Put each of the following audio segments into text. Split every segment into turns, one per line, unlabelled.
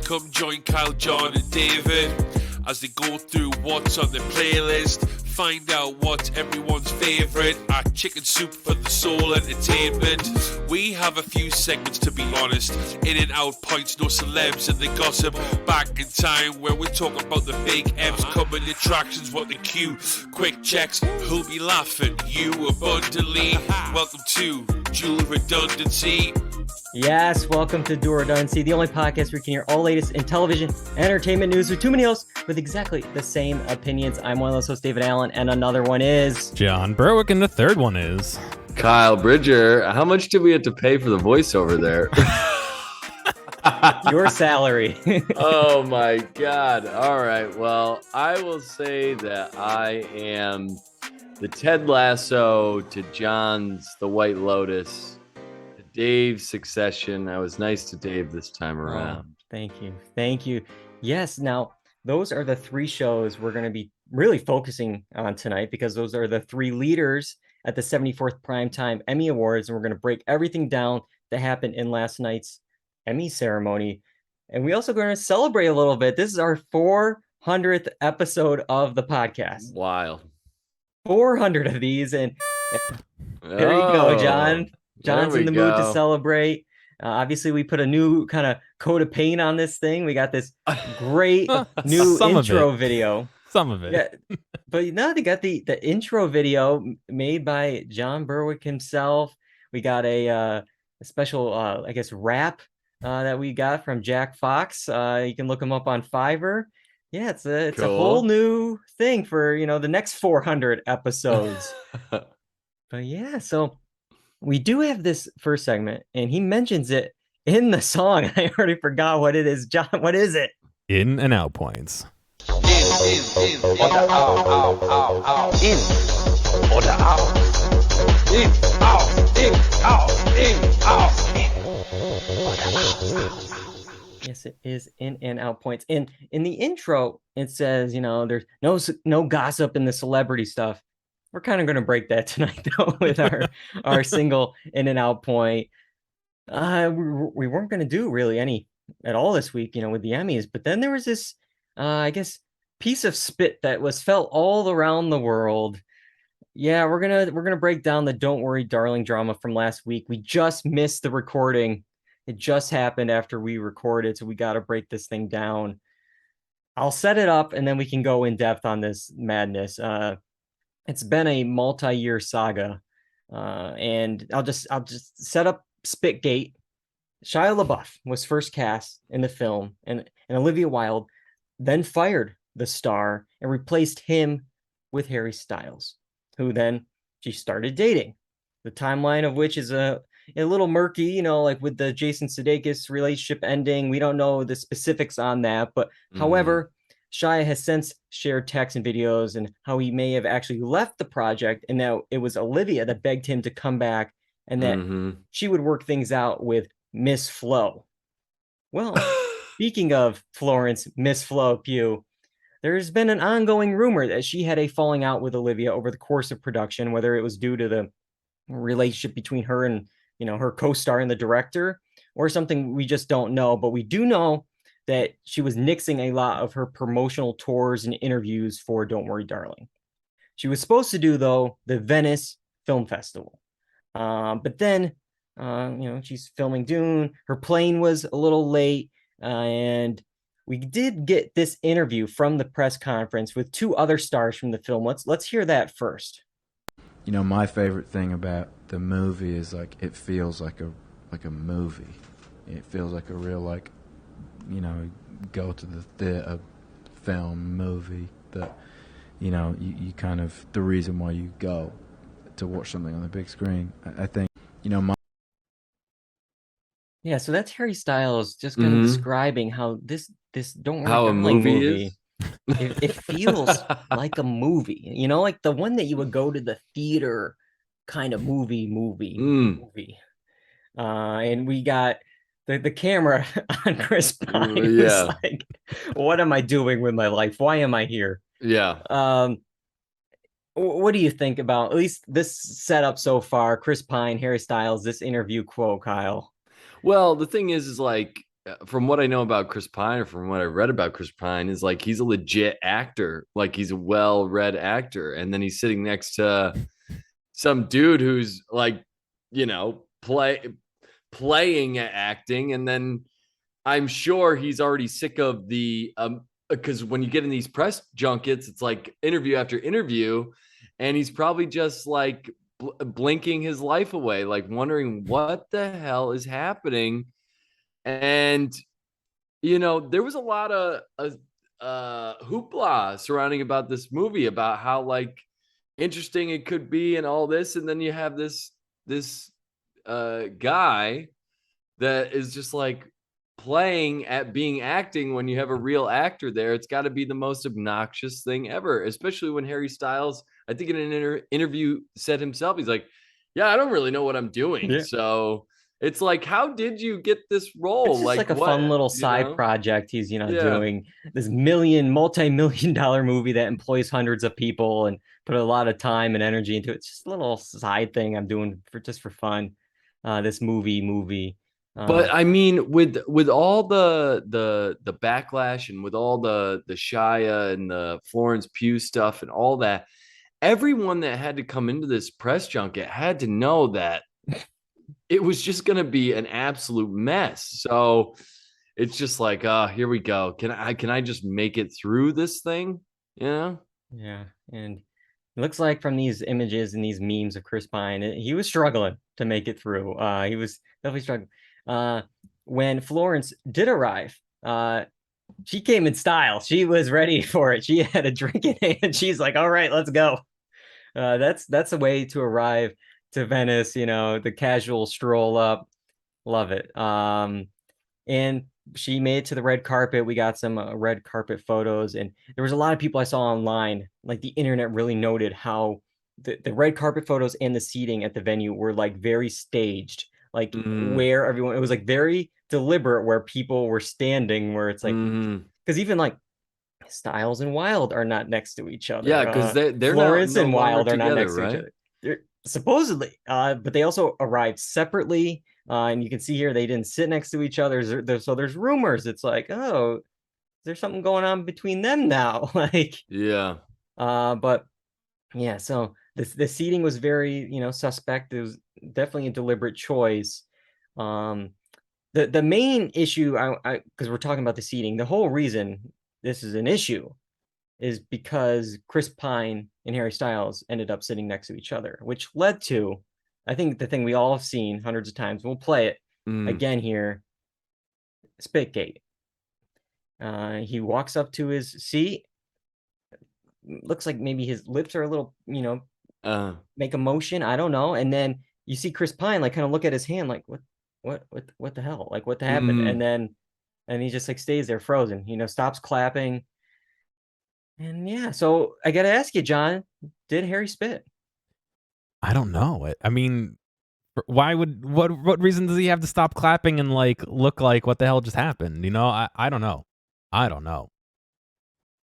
Come join Kyle, John, and David as they go through what's on the playlist. Find out what's everyone's favourite at Chicken Soup for the Soul Entertainment. We have a few segments, to be honest. In and out points, no celebs and the gossip. Back in time where we talk about the big M's, coming attractions, what the cue. Quick checks, who'll be laughing? You abundantly. Welcome to Dual Redundancy.
Yes, welcome to Dual Redundancy, the only podcast where you can hear all latest in television and entertainment news with too many hosts with exactly the same opinions. I'm one of those hosts, David Allen, and another one is
John Berwick, and the third one is
Kyle Bridger. How much did we have to pay for the voiceover there?
your salary.
Oh my God. All right. Well, I will say that I am the Ted Lasso to John's The White Lotus. Dave's Succession. I was nice to Dave this time around.
Oh, thank you. Yes, now those are the three shows we're going to be really focusing on tonight because those are the three leaders at the 74th Primetime Emmy Awards, and we're going to break everything down that happened in last night's Emmy ceremony. And we also going to celebrate a little bit. This is our 400th episode of the podcast.
Wild.
400 of these, and there you go, John. John's in the mood to celebrate. Obviously, we put a new kind of coat of paint on this thing. We got this great new intro video.
Some of it.
Yeah, but now they got the intro video made by John Berwick himself. We got a special, I guess, rap that we got from Jack Fox. You can look him up on Fiverr. Yeah, it's a whole new thing for, the next 400 episodes. But yeah, so we do have this first segment, and he mentions it in the song. I already forgot what it is. John, what is it?
In and out points.
In or the out. In or the out. In, out.
Yes, it is in and out points. And in the intro, it says, there's no gossip in the celebrity stuff. We're kind of going to break that tonight, though, with our single in and out point. We weren't going to do really any at all this week, with the Emmys. But then there was this, I guess, piece of spit that was felt all around the world. Yeah, we're gonna break down the "Don't Worry, Darling" drama from last week. We just missed the recording. It just happened after we recorded, so we got to break this thing down. I'll set it up, and then we can go in depth on this madness. It's been a multi-year saga, and I'll just set up spitgate. Shia LaBeouf was first cast in the film, and Olivia Wilde then fired the star and replaced him with Harry Styles, who then she started dating. The timeline of which is a little murky, like with the Jason Sudeikis relationship ending. We don't know the specifics on that, but however, Shia has since shared texts and videos and how he may have actually left the project, and that it was Olivia that begged him to come back, and that she would work things out with Miss Flo. Well, speaking of Florence, Miss Flo Pugh, there's been an ongoing rumor that she had a falling out with Olivia over the course of production, whether it was due to the relationship between her and, her co-star and the director, or something we just don't know. But we do know that she was nixing a lot of her promotional tours and interviews for Don't Worry, Darling. She was supposed to do, though, the Venice Film Festival. But then, she's filming Dune. Her plane was a little late, and we did get this interview from the press conference with two other stars from the film. Let's hear that first.
My favorite thing about the movie is it feels like a movie. It feels like a real go to the theater film movie that you kind of the reason why you go to watch something on the big screen. I think
Yeah, so that's Harry Styles just kind of describing how this Don't Worry,
how a
Darling
movie is.
It feels like a movie, like the one that you would go to the theater kind of movie. And we got the camera on Chris Pine.
Yeah.
Like, what am I doing with my life? Why am I here?
Yeah.
What do you think about at least this setup so far? Chris Pine, Harry Styles, this interview quote, Kyle.
Well, the thing is like from what I know about Chris Pine, or from what I read about Chris Pine, is like he's a legit actor, like he's a well-read actor, and then he's sitting next to some dude who's like, playing at acting, and then I'm sure he's already sick of the because when you get in these press junkets, it's like interview after interview, and he's probably just like blinking his life away, like wondering what the hell is happening. And there was a lot of hoopla surrounding about this movie, about how like interesting it could be and all this, and then you have this guy that is just like playing at being acting when you have a real actor there. It's got to be the most obnoxious thing ever, especially when Harry Styles, I think in an interview, said himself, he's like, yeah, I don't really know what I'm doing.
Yeah.
So it's like, how did you get this role?
It's just like a fun little side project he's doing, this multi-million dollar movie that employs hundreds of people and put a lot of time and energy into it. It's just a little side thing I'm doing for fun. This movie.
But I mean, with all the backlash, and with all the Shia and the Florence Pugh stuff and all that, everyone that had to come into this press junket had to know that it was just going to be an absolute mess. So it's just like, here we go. Can I just make it through this thing?
Yeah. And it looks like from these images and these memes of Chris Pine, he was struggling to make it through. He was definitely struggling. When Florence did arrive, she came in style. She was ready for it. She had a drink in hand. She's like, all right, let's go. That's a way to arrive to Venice, the casual stroll up. Love it. And she made it to the red carpet. We got some red carpet photos, and there was a lot of people I saw online, like the internet really noted how the red carpet photos and the seating at the venue were like very staged, like where everyone, it was like very deliberate where people were standing, where it's like, because even like Styles and Wilde are not next to each other.
Yeah, because they're
Florence
no
and Wilde are not
together,
next to each other. They're supposedly, but they also arrived separately. And you can see here they didn't sit next to each other. So there's rumors. It's like, oh, there's something going on between them now. Like,
yeah.
But yeah, so the seating was very, suspect. It was definitely a deliberate choice. The main issue, because we're talking about the seating, the whole reason this is an issue is because Chris Pine and Harry Styles ended up sitting next to each other, which led to, I think, the thing we all have seen hundreds of times. We'll play it again here. Spitgate. He walks up to his seat. Looks like maybe his lips are a little, make a motion. I don't know. And then you see Chris Pine like kind of look at his hand, like what the hell? Like what happened? And he just like stays there frozen. Stops clapping. And yeah, so I got to ask you, John, did Harry spit?
I don't know. I mean, what reason does he have to stop clapping and like look like what the hell just happened? I don't know. I don't know.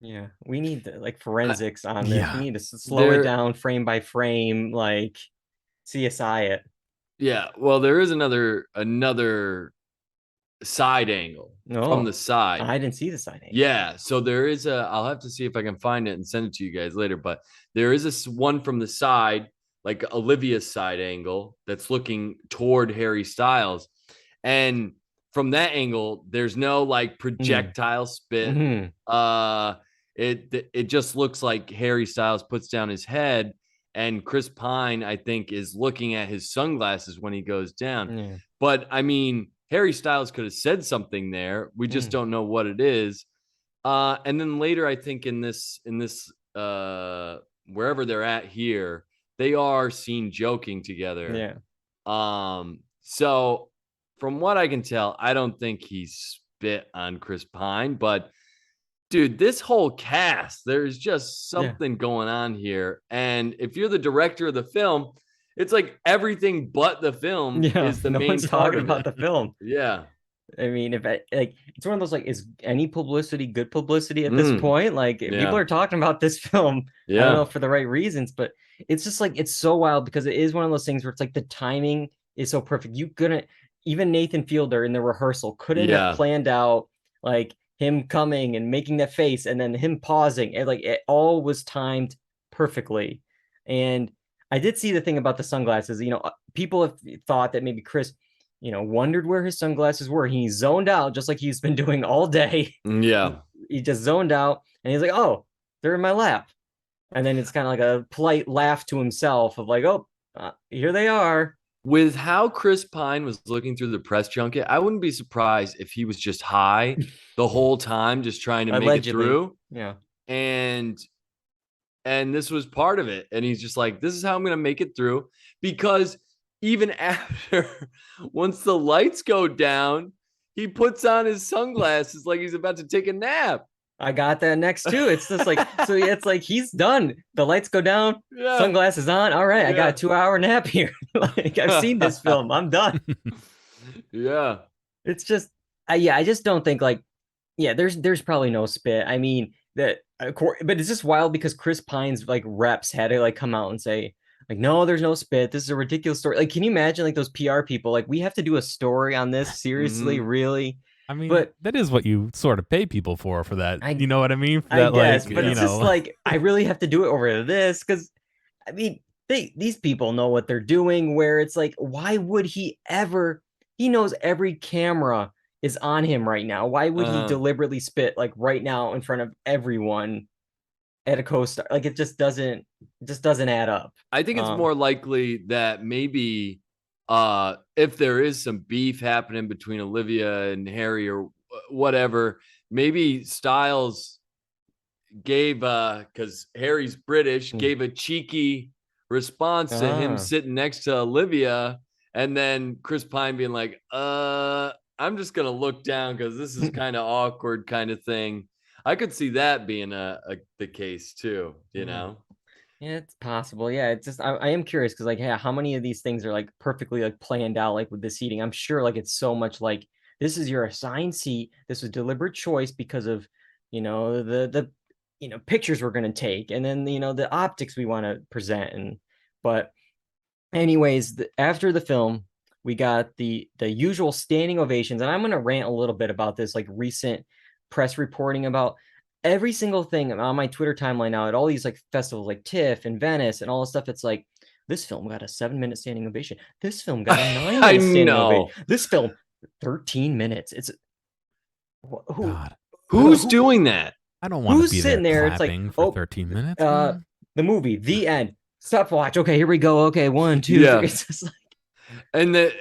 Yeah, we need like forensics on this.
Yeah.
We need to slow it down frame by frame, like CSI it.
Yeah, well, there is another side angle from the side.
I didn't see the side angle.
Yeah, so there is I'll have to see if I can find it and send it to you guys later, but there is one from the side, like Olivia's side angle, that's looking toward Harry Styles. And from that angle, there's no like projectile spit. It just looks like Harry Styles puts down his head, and Chris Pine, I think, is looking at his sunglasses when he goes down. But I mean, Harry Styles could have said something there. We just don't know what it is. And then later, I think in this wherever they're at here, they are seen joking together.
Yeah.
So from what I can tell, I don't think he spit on Chris Pine, but dude, this whole cast, there's just something going on here. And if you're the director of the film, it's like everything but the film is the main
one's
part
talking
of
about the film.
Yeah.
I mean, it's one of those, like, is any publicity good publicity at this point? Like, people are talking about this film, I don't know, for the right reasons, but it's just like, it's so wild because it is one of those things where it's like the timing is so perfect. even Nathan Fielder in the rehearsal couldn't have
Yeah.
planned out like him coming and making that face and then him pausing. And like it all was timed perfectly. And I did see the thing about the sunglasses. People have thought that maybe Chris, wondered where his sunglasses were. He zoned out just like he's been doing all day.
Yeah.
He just zoned out and he's like, oh, they're in my lap. And then it's kind of like a polite laugh to himself of like, oh, here they are.
With how Chris Pine was looking through the press junket, I wouldn't be surprised if he was just high the whole time, just trying to make it through.
Yeah.
And this was part of it. And he's just like, this is how I'm going to make it through. Because even after, once the lights go down, he puts on his sunglasses like he's about to take a nap.
I got that next too. It's just like, so it's like he's done. The lights go down, sunglasses on. All right, I got a 2-hour nap here. Like I've seen this film. I'm done.
Yeah.
It's just, I just don't think like, there's probably no spit. I mean, but it's just wild because Chris Pine's like reps had to like come out and say like, no, there's no spit. This is a ridiculous story. Like, can you imagine like those PR people? Like, we have to do a story on this. Seriously, really?
I mean,
but
that is what you sort of pay people for that. You know what I mean?
I guess, but it's just like, I really have to do it over this because, I mean, these people know what they're doing, where it's like, why would he knows every camera is on him right now. Why would he deliberately spit like right now in front of everyone at a co-star? Like it just doesn't add up.
I think it's more likely that maybe if there is some beef happening between Olivia and Harry or whatever, maybe Styles gave because Harry's British, gave a cheeky response to him sitting next to Olivia, and then Chris Pine being like, I'm just gonna look down because this is kind of awkward kind of thing. I could see that being the case too, you know?
Yeah, it's possible. Yeah, it's just I am curious because like, how many of these things are like perfectly like planned out like with the seating? I'm sure like it's so much like this is your assigned seat. This was deliberate choice because of the pictures we're gonna take, and then the optics we want to present. But anyways, after the film, we got the usual standing ovations, and I'm gonna rant a little bit about this like recent press reporting about every single thing on my Twitter timeline now at all these like festivals like TIFF and Venice and all this stuff. It's like, this film got a 7-minute standing ovation. This film got a 9-minute standing ovation. This film, 13 minutes. It's
who's doing that?
I don't want to be
sitting there. It's like
for 13 minutes.
The movie, the end. Stopwatch. Okay, here we go. Okay, 1, 2, 3. It's just like,
and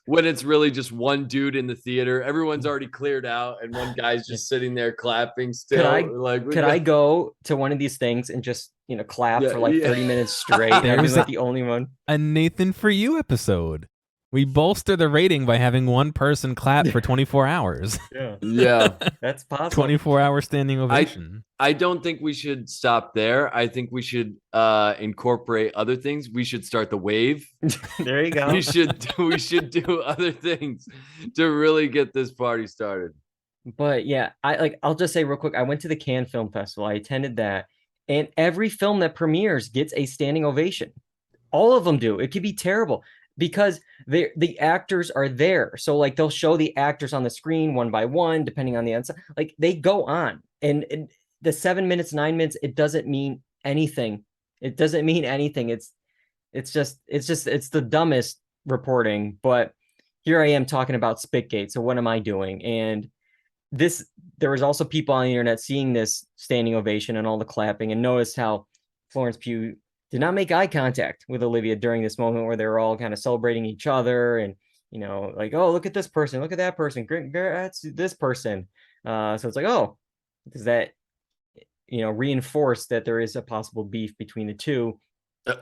when it's really just one dude in the theater, everyone's already cleared out, and one guy's just sitting there clapping still.
Could I go to one of these things and just clap for like 30 minutes straight? I'd be like the only one.
A Nathan For You episode. We bolster the rating by having one person clap for 24 hours.
Yeah,
that's possible.
24-hour standing ovation.
I don't think we should stop there. I think we should incorporate other things. We should start the wave.
There you go.
We should do other things to really get this party started.
But yeah, I'll just say real quick, I went to the Cannes Film Festival. I attended that, and every film that premieres gets a standing ovation. All of them do. It could be terrible because the actors are there. So like they'll show the actors on the screen one by one, depending on the answer. Like they go on, and the 7 minutes, 9 minutes, it doesn't mean anything. It doesn't mean anything. It's the dumbest reporting. But here I am talking about Spitgate. So what am I doing? And there was also people on the internet seeing this standing ovation and all the clapping, and noticed how Florence Pugh did not make eye contact with Olivia during this moment where they were all kind of celebrating each other and, like, oh, look at this person, look at that person, that's this person. So it's like, oh, does that, reinforce that there is a possible beef between the two?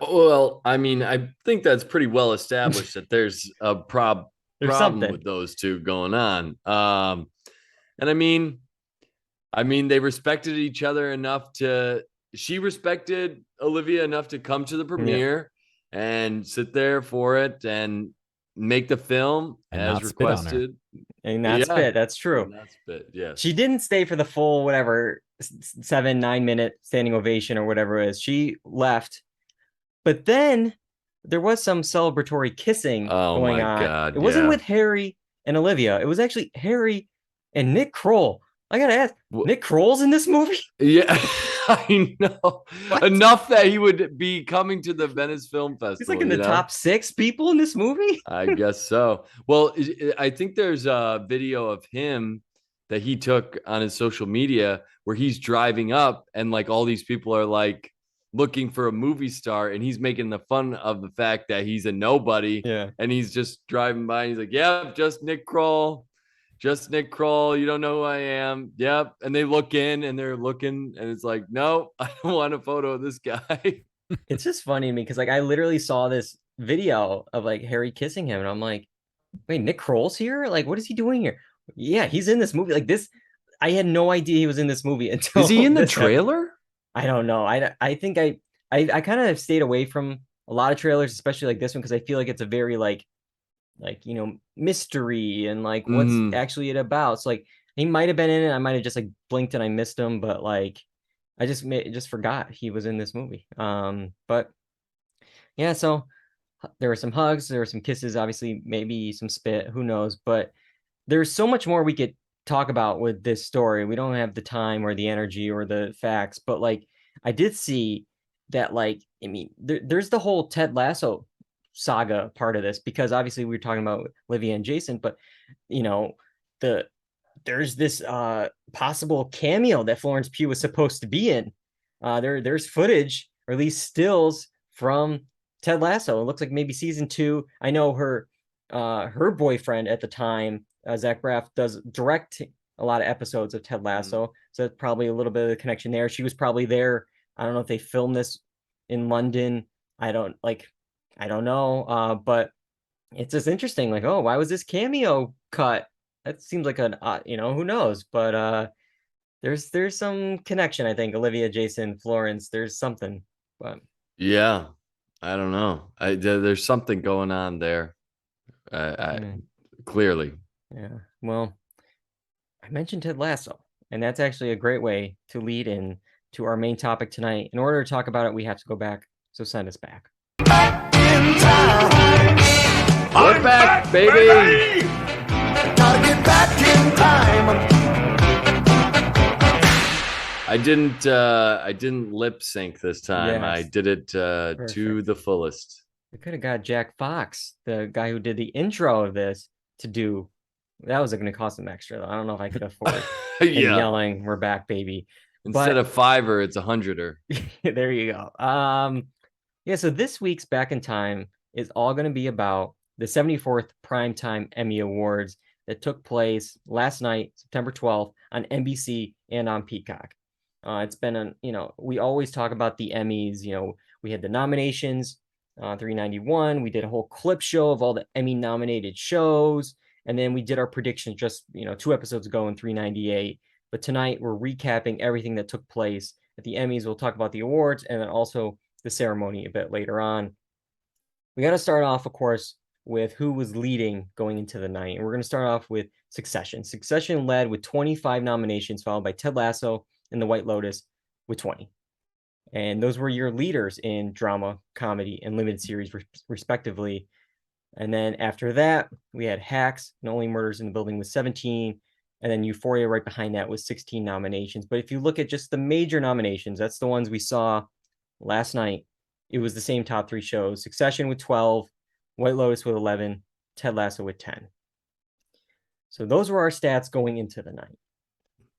Well, I mean, I think that's pretty well established that there's a problem with those two going on. And I mean, they respected each other enough she respected Olivia enough to come to the premiere and sit there for it and make the film
and
as requested.
And not spit. That's true.
Not spit. Yes.
She didn't stay for the full 7-9 minute standing ovation or whatever it is. She left. But then there was some celebratory kissing
Oh
going
my
on.
God,
It wasn't
yeah.
with Harry and Olivia. It was actually Harry and Nick Kroll. I gotta ask, Nick Kroll's in this movie?
Yeah, I know.
What?
Enough that he would be coming to the Venice Film Festival.
He's like in the top 6 people in this movie?
I guess so. Well, I think there's a video of him that he took on his social media where he's driving up and like all these people are like looking for a movie star and he's making the fun of the fact that he's a nobody.
Yeah.
And he's just driving by and he's like, yeah, just Nick Kroll. Just Nick Kroll. You don't know who I am. Yep. And they look in and they're looking and it's like, no, I don't want a photo of this guy.
It's just funny to me because like I literally saw this video of like Harry kissing him and I'm like, wait, Nick Kroll's here? Like, what is he doing here? Yeah, he's in this movie. Like this, I had no idea he was in this movie until
Is he in the
this
trailer?
I don't know. I think I kind of stayed away from a lot of trailers, especially like this one, because I feel like it's a very like mystery and like what's actually it about. So like he might have been in it. I might have just like blinked and I missed him, but like I just forgot he was in this movie. But yeah, so there were some hugs, there were some kisses, obviously maybe some spit, who knows, but there's so much more we could talk about with this story. We don't have the time or the energy or the facts, but like I did see that like I mean there's the whole Ted Lasso saga part of this, because obviously we were talking about Olivia and Jason, but there's this possible cameo that Florence Pugh was supposed to be in. There's footage, or at least stills, from Ted Lasso. It looks like maybe season 2. I know her boyfriend at the time, Zach Braff, does direct a lot of episodes of Ted Lasso, so that's probably a little bit of a connection there. She was probably there. I don't know if they filmed this in London. I don't know. But it's just interesting. Like, oh, why was this cameo cut? That seems like an who knows? But there's some connection. I think Olivia, Jason, Florence. There's something. But
Yeah, I don't know. There's something going on there. Clearly.
Yeah. Well, I mentioned Ted Lasso, and that's actually a great way to lead in to our main topic tonight. In order to talk about it, we have to go back. So send us back.
We're back, baby.
Gotta get back in time.
I didn't lip sync this time.
Yes.
I did it to the fullest.
We could have got Jack Fox, the guy who did the intro of this, to do. That was going to cost him extra, though. I don't know if I could afford him yelling, "We're back, baby!"
Instead of $5, it's $100.
There you go. Yeah. So this week's Back in Time is all going to be about the 74th Primetime Emmy Awards that took place last night, September 12th, on NBC and on Peacock. It's been we always talk about the Emmys. We had the nominations, 391. We did a whole clip show of all the Emmy nominated shows. And then we did our predictions just, 2 episodes ago in 398. But tonight we're recapping everything that took place at the Emmys. We'll talk about the awards and then also the ceremony a bit later on. We got to start off, of course, with who was leading going into the night. And we're going to start off with Succession. Succession led with 25 nominations, followed by Ted Lasso and The White Lotus with 20. And those were your leaders in drama, comedy, and limited series, respectively. And then after that, we had Hacks and Only Murders in the Building with 17. And then Euphoria right behind that with 16 nominations. But if you look at just the major nominations, that's the ones we saw last night. It was the same top 3 shows. Succession with 12, White Lotus with 11, Ted Lasso with 10. So those were our stats going into the night.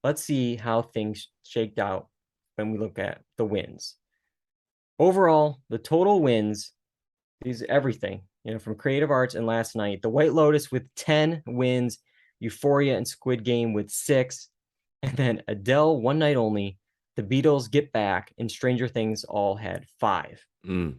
Let's see how things shaked out when we look at the wins. Overall, the total wins, these everything, from Creative Arts and last night. The White Lotus with 10 wins, Euphoria and Squid Game with 6, and then Adele, One Night Only, The Beatles, Get Back, and Stranger Things all had 5. And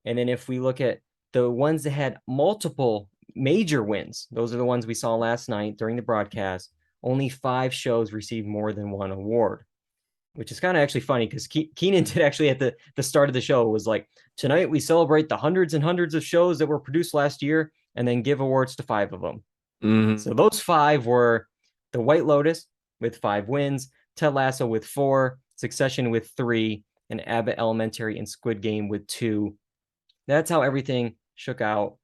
then if we look at the ones that had multiple major wins, those are the ones we saw last night during the broadcast. Only 5 shows received more than 1 award, which is kind of actually funny because Keaton did actually at the start of the show was like, tonight we celebrate the hundreds and hundreds of shows that were produced last year and then give awards to 5 of them. So those 5 were The White Lotus with 5 wins, Ted Lasso with 4, Succession with 3, and Abbott Elementary and Squid Game with 2. that's how everything shook out.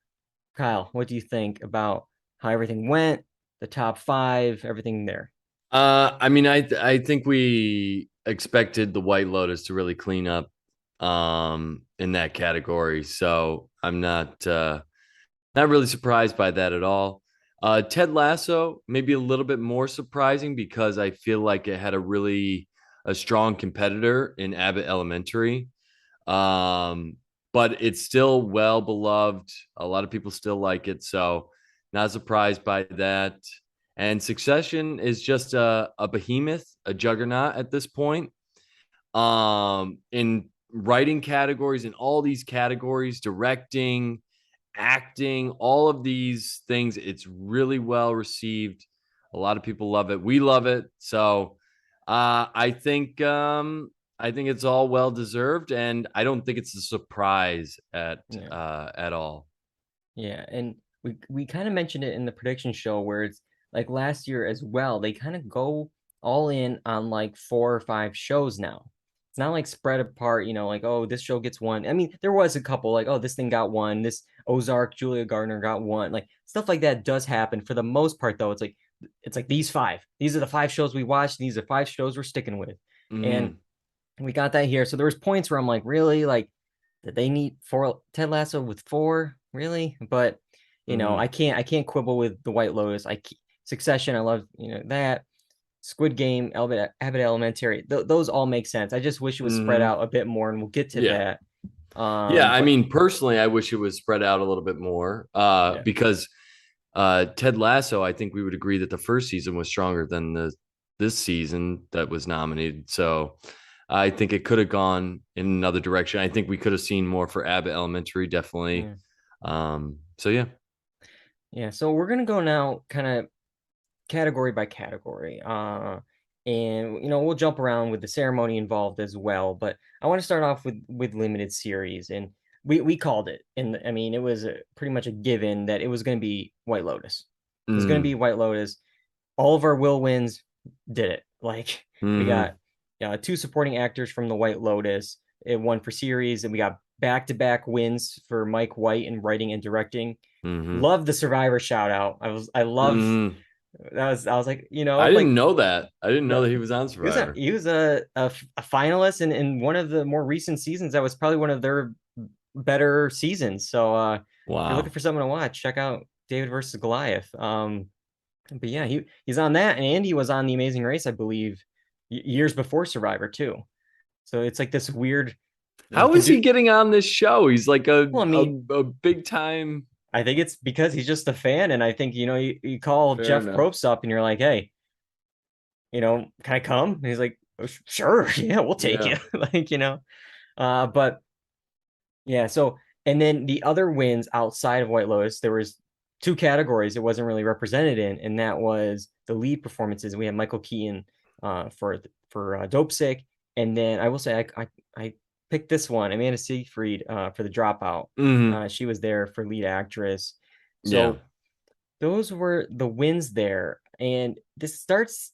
Kyle, what do you think about how everything went, the top 5, everything there?
I mean, I think we expected the White Lotus to really clean up in that category. So I'm not really surprised by that at all. Ted Lasso, maybe a little bit more surprising because I feel like it had a strong competitor in Abbott Elementary. But it's still well beloved. A lot of people still like it. So not surprised by that. And Succession is just a behemoth, a juggernaut at this point. In writing categories, in all these categories, directing, acting, all of these things, it's really well received. A lot of people love it. We love it. So I think it's all well deserved, and I don't think it's a surprise at all.
Yeah, and we kind of mentioned it in the prediction show where it's like last year as well. They kind of go all in on like 4 or 5 shows now. It's not like spread apart, like, oh, this show gets one. I mean, there was a couple like, oh, this thing got one. This Ozark, Julia Gardner got one. Like stuff like that does happen. For the most part, though, it's like these 5. These are the 5 shows we watched. These are 5 shows we're sticking with. And we got that here. So there was points where I'm like, really? Like, did they need 4 Ted Lasso with 4? Really? But I can't quibble with the White Lotus. Succession, I love that. Squid Game, Abbott Elementary, those all make sense. I just wish it was spread out a bit more, and we'll get to that.
I mean, personally, I wish it was spread out a little bit more because Ted Lasso, I think we would agree that the first season was stronger than this season that was nominated. So I think it could have gone in another direction. I think we could have seen more for Abbott Elementary, definitely. So yeah.
Yeah, so we're gonna go now kind of category by category. And we'll jump around with the ceremony involved as well. But I want to start off with limited series, and we called it. And I mean, it was pretty much a given that it was going to be White Lotus. It was going to be White Lotus. All of our will wins did it. Like we got 2 supporting actors from the White Lotus. It won for series, and we got back-to-back wins for Mike White in writing and directing. Love the Survivor shout out. I love. I was like,
I didn't know that. I didn't know that he was on Survivor.
He was a finalist in one of the more recent seasons. That was probably one of their better seasons. So wow. If you're looking for someone to watch, check out David versus Goliath. But yeah, he's on that, and he was on The Amazing Race, I believe, years before Survivor too. So it's like this weird.
How is he getting on this show? He's like a big time.
I think it's because he's just a fan, and I think you call Jeff Probst up, and you're like, "Hey, can I come?" And he's like, oh, "Sure, yeah, we'll take you." But yeah. So, and then the other wins outside of White Lotus, there was 2 categories it wasn't really represented in, and that was the lead performances. We had Michael Keaton for Dope Sick, and then I will say I picked this one, Amanda Seyfried, for The Dropout. She was there for lead actress. So those were the wins there. And this starts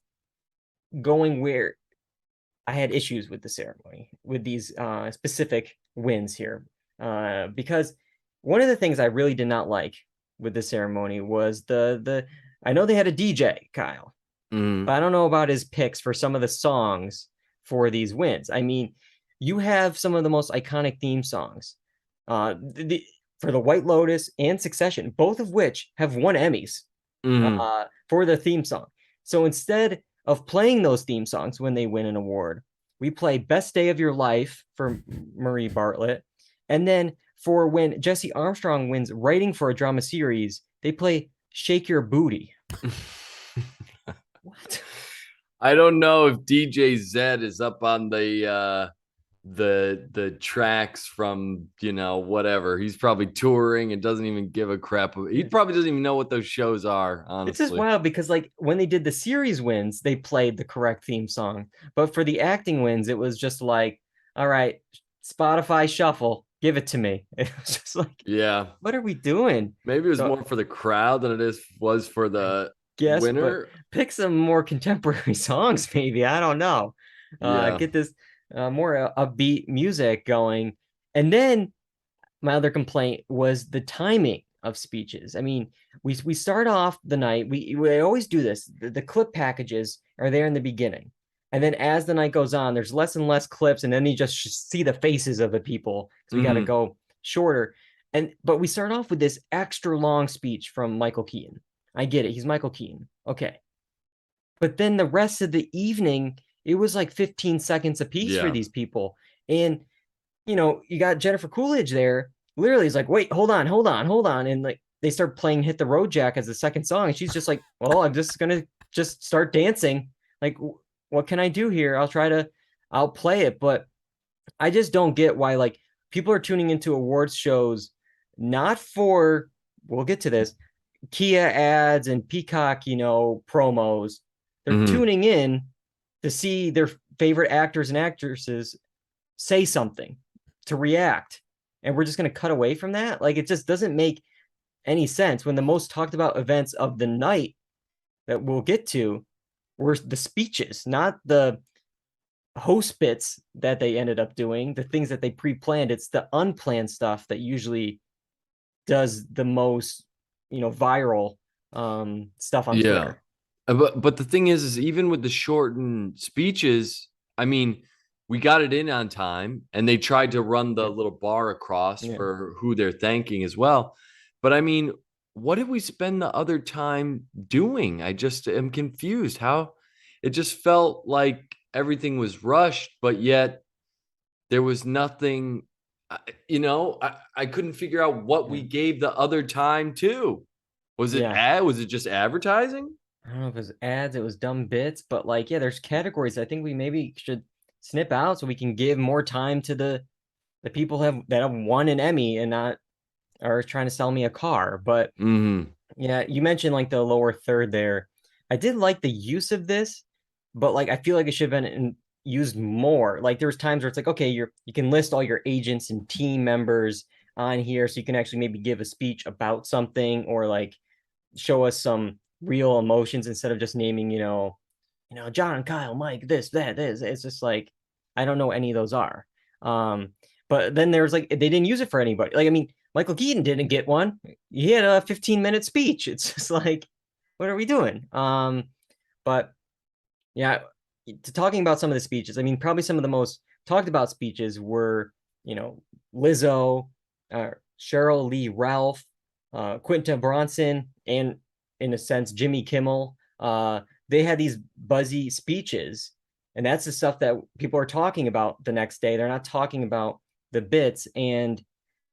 going where I had issues with the ceremony, with these specific wins here. Because one of the things I really did not like with the ceremony was I know they had a DJ, Kyle, but I don't know about his picks for some of the songs for these wins. I mean, you have some of the most iconic theme songs for the White Lotus and Succession, both of which have won Emmys for their theme song. So instead of playing those theme songs when they win an award, we play Best Day of Your Life for Marie Bartlett. And then for when Jesse Armstrong wins writing for a drama series, they play Shake Your Booty. What?
I don't know if DJ Zed is up on the tracks from whatever. He's probably touring and doesn't even give a crap. He probably doesn't even know what those shows are, honestly.
It's just wild because like when they did the series wins, they played the correct theme song, but for the acting wins, it was just like, all right, Spotify shuffle, give it to me. It was just like, what are we doing? Maybe
it was more for the crowd than it was for the winner.
Pick some more contemporary songs, maybe. I don't know. Get this more upbeat music going. And then my other complaint was the timing of speeches. I mean, we start off the night. We always do this. The clip packages are there in the beginning, and then as the night goes on, there's less and less clips, and then you just see the faces of the people because we got to go shorter. But we start off with this extra long speech from Michael Keaton. I get it. He's Michael Keaton. Okay. But then the rest of the evening, it was like 15 seconds a piece for these people. And, you got Jennifer Coolidge there. Literally, is like, wait, hold on. And like, they start playing Hit the Road Jack as the second song. And she's just like, well, I'm just going to just start dancing. Like, what can I do here? I'll play it. But I just don't get why, like, people are tuning into awards shows, not for, we'll get to this, Kia ads and Peacock, promos. They're tuning in to see their favorite actors and actresses say something, to react. And we're just going to cut away from that. Like, it just doesn't make any sense when the most talked about events of the night that we'll get to were the speeches, not the host bits that they ended up doing, the things that they pre-planned. It's the unplanned stuff that usually does the most, viral stuff on Twitter.
But the thing is even with the shortened speeches, I mean, we got it in on time, and they tried to run the little bar across for who they're thanking as well. But I mean, what did we spend the other time doing? I just am confused. How it just felt like everything was rushed, but yet there was nothing. I couldn't figure out what we gave the other time to. Was it was it just advertising?
I don't know if it was ads, it was dumb bits, but like, there's categories I think we maybe should snip out so we can give more time to the people that have won an Emmy and not are trying to sell me a car. But yeah, you mentioned like the lower third there. I did like the use of this, but like, I feel like it should have been used more. Like, there was times where it's like, okay, you can list all your agents and team members on here, so you can actually maybe give a speech about something, or like show us some real emotions instead of just naming, John, Kyle, Mike, this, that, this. It's just like, I don't know what any of those are. But then there's like, they didn't use it for anybody. Like, I mean, Michael Keaton didn't get one. He had a 15-minute speech. It's just like, what are we doing? But yeah, talking about some of the speeches, I mean, probably some of the most talked about speeches were, Lizzo, Cheryl Lee Ralph, Quinta Bronson, and in a sense, Jimmy Kimmel. They had these buzzy speeches, and that's the stuff that people are talking about the next day. They're not talking about the bits, and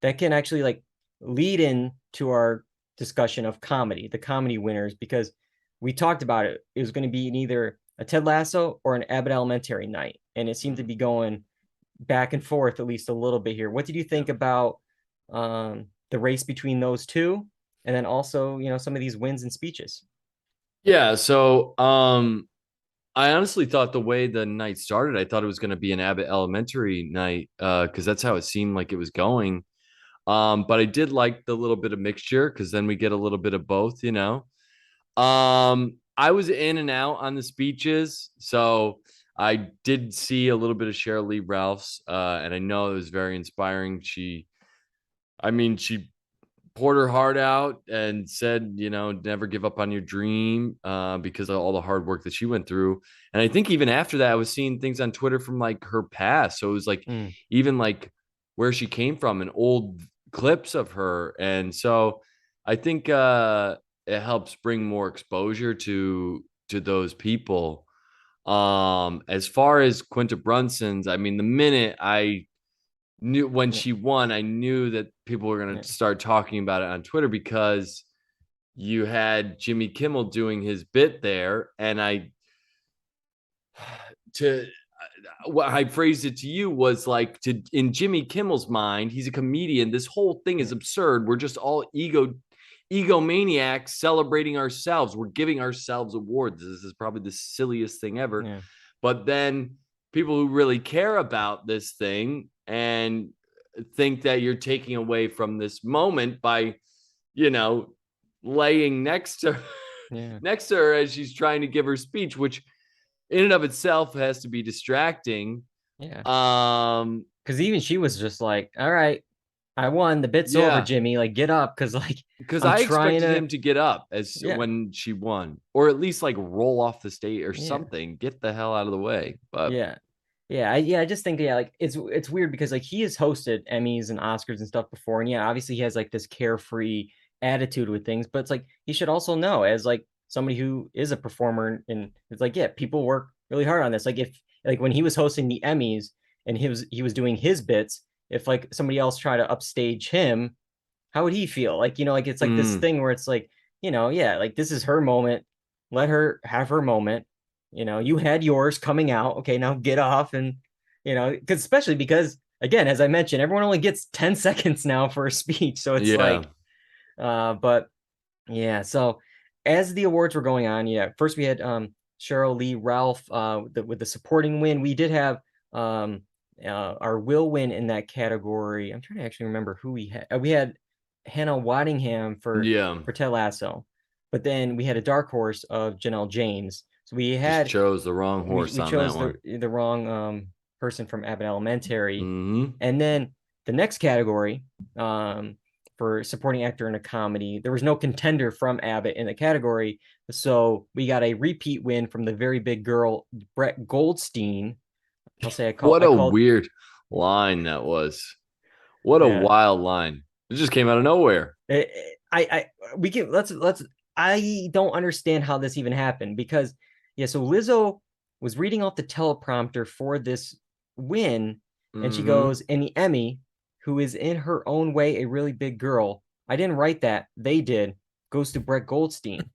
that can actually like lead in to our discussion of comedy, the comedy winners, because we talked about it. It was going to be either a Ted Lasso or an Abbott Elementary night, and it seemed to be going back and forth at least a little bit here. What did you think about the race between those two? And then also, some of these wins and speeches.
Yeah. So I honestly thought the way the night started, I thought it was going to be an Abbott Elementary night, because that's how it seemed like it was going. But I did like the little bit of mixture, because then we get a little bit of both, I was in and out on the speeches. So I did see a little bit of Cheryl Lee Ralph's, and I know it was very inspiring. She poured her heart out and said, never give up on your dream, because of all the hard work that she went through. And I think even after that, I was seeing things on Twitter from like her past. So it was like, even like where she came from and old clips of her. And so I think it helps bring more exposure to those people. As far as Quinta Brunson's, I mean, the minute I knew when she won, I knew that people were going to start talking about it on Twitter, because you had Jimmy Kimmel doing his bit there. And what I phrased it to you was like, in Jimmy Kimmel's mind, he's a comedian. This whole thing is absurd. We're just all egomaniacs celebrating ourselves. We're giving ourselves awards. This is probably the silliest thing ever. Yeah. But then people who really care about this thing and think that you're taking away from this moment by, laying next to her as she's trying to give her speech, which in and of itself has to be distracting.
Yeah. Because even she was just like, all right, I won. The bit's over,
Yeah.
Jimmy. Like, get up, because like
Because
I'm
I
trying
expected
to-
him to get up
Yeah.
when she won, or at least like roll off the stage or
Yeah.
something. Get the hell out of the way. But
Yeah. I just think like it's weird because like he has hosted Emmys and Oscars and stuff before, and yeah, obviously he has like this carefree attitude with things, but it's like he should also know, as like somebody who is a performer, and it's like, yeah, people work really hard on this. Like, if like when he was hosting the Emmys and he was doing his bits, if like somebody else tried to upstage him, how would he feel? Like, like it's like this thing where it's like, yeah, like this is her moment. Let her have her moment. You had yours coming out. Okay, now get off. And, because especially because, again, as I mentioned, everyone only gets 10 seconds now for a speech. So it's like, but yeah. So as the awards were going on, yeah, first we had Cheryl Lee Ralph with the supporting win. We did have our Will win in that category. I'm trying to actually remember who we had. We had Hannah Waddingham for Ted Lasso, but then we had a dark horse of Janelle James. So we had
just chose the wrong horse.
We chose the wrong person from Abbott Elementary,
Mm-hmm.
and then the next category for supporting actor in a comedy, there was no contender from Abbott in the category, so we got a repeat win from the very big girl Brett Goldstein. I'll say
What a weird line that was. What a wild line. It just came out of nowhere.
I don't understand how this even happened, because so Lizzo was reading off the teleprompter for this win, and she goes, and the Emmy, who is in her own way a really big girl. I didn't write that. They did. Goes to Brett Goldstein.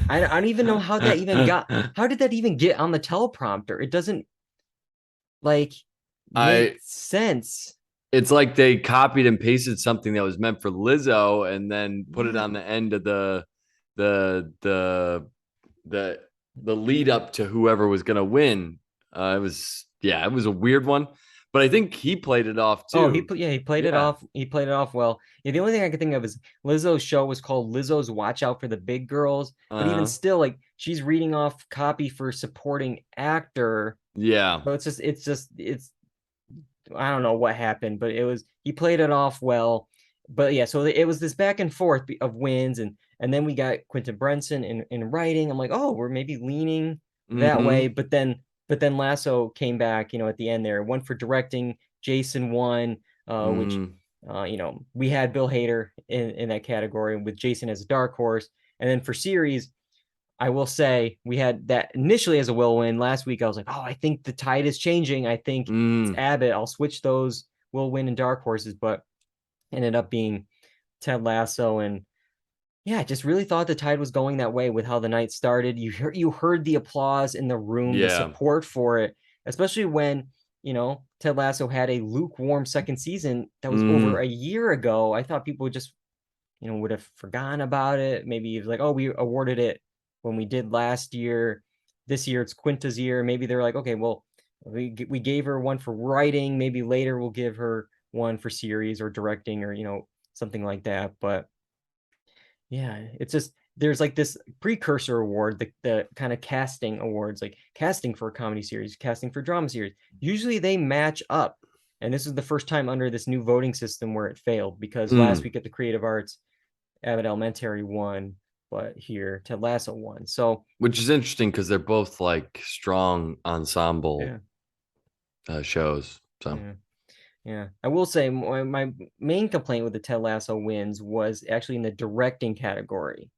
I don't even know how that even got. How did that even get on the teleprompter? It doesn't make sense.
It's like they copied and pasted something that was meant for Lizzo and then put it on the end of the lead up to whoever was going to win. It was a weird one, but I think he played it off too.
Oh, he played it off. He played it off well. Yeah, the only thing I could think of is Lizzo's show was called Lizzo's Watch Out for the Big Girls, but even still, like, she's reading off copy for supporting actor.
Yeah.
So it's I don't know what happened, but he played it off well. But yeah, so it was this back and forth of wins, and then we got Quentin Brenson in writing. I'm like, oh, we're maybe leaning that way, but then Lasso came back, at the end there. One for directing, Jason won, which we had Bill Hader in that category with Jason as a dark horse, and then for series, I will say we had that initially as a Will win. Last week I was like, oh, I think the tide is changing. I think it's Abbott. I'll switch those Will win and dark horses, but ended up being Ted Lasso. And yeah, I just really thought the tide was going that way with how the night started. You heard the applause in the room, the support for it, especially when, Ted Lasso had a lukewarm second season that was over a year ago. I thought people would have forgotten about it. Maybe like, oh, we awarded it when we did last year. This year it's Quinta's year. Maybe they're like, okay, well, we gave her one for writing. Maybe later we'll give her one for series or directing or something like that. But yeah, it's just there's like this precursor award, the kind of casting awards, like casting for a comedy series, casting for drama series. Usually they match up, and this is the first time under this new voting system where it failed, because last week at the Creative Arts, Abbott Elementary won, but here Ted Lasso won. So,
which is interesting because they're both like strong ensemble shows. So
yeah, I will say my main complaint with the Ted Lasso wins was actually in the directing category.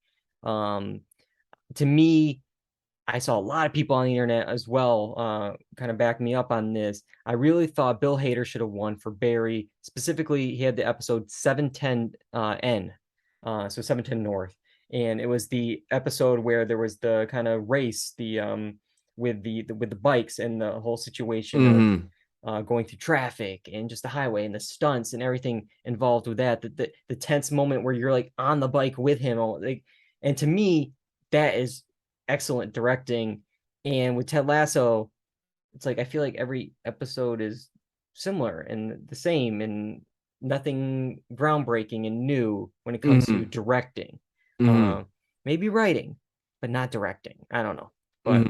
To me, I saw a lot of people on the internet as well kind of back me up on this. I really thought Bill Hader should have won for Barry. Specifically, he had the episode 710 N, so 710 North. And it was the episode where there was the kind of race, with the bikes and the whole situation of going through traffic and just the highway and the stunts and everything involved with that. The tense moment where you're like on the bike with him, and to me, that is excellent directing. And with Ted Lasso, it's like I feel like every episode is similar and the same, and nothing groundbreaking and new when it comes to directing. Maybe writing, but not directing. I don't know. But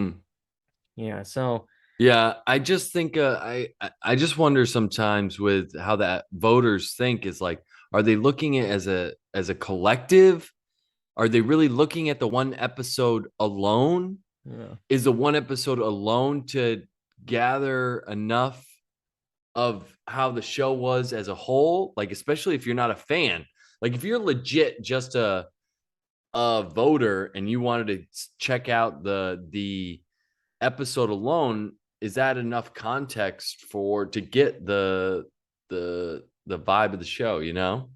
yeah, so
Yeah, I just think I just wonder sometimes with how that voters think is like, are they looking at it as a collective? Are they really looking at the one episode alone?
Yeah.
Is the one episode alone to gather enough of how the show was as a whole? Like, especially if you're not a fan. Like, if you're legit just a voter and you wanted to check out the episode alone, is that enough context for to get the vibe of the show, you know?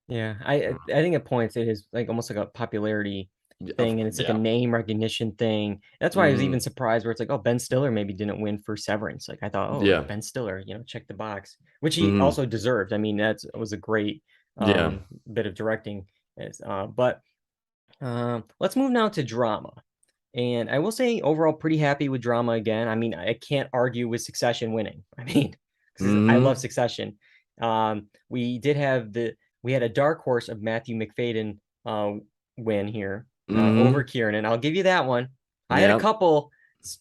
Yeah, I think at points it is like almost like a popularity thing, and it's like a name recognition thing. That's why I was even surprised where it's like, oh, Ben Stiller maybe didn't win for Severance. Like I thought, oh,
Yeah.
Ben Stiller, check the box, which he also deserved. I mean, that was a great bit of directing. But let's move now to drama. And I will say overall pretty happy with drama again. I mean, I can't argue with Succession winning. I mean, 'cause I love Succession. We had a dark horse of Matthew McFadyen win here over Kieran, and I'll give you that one. I had a couple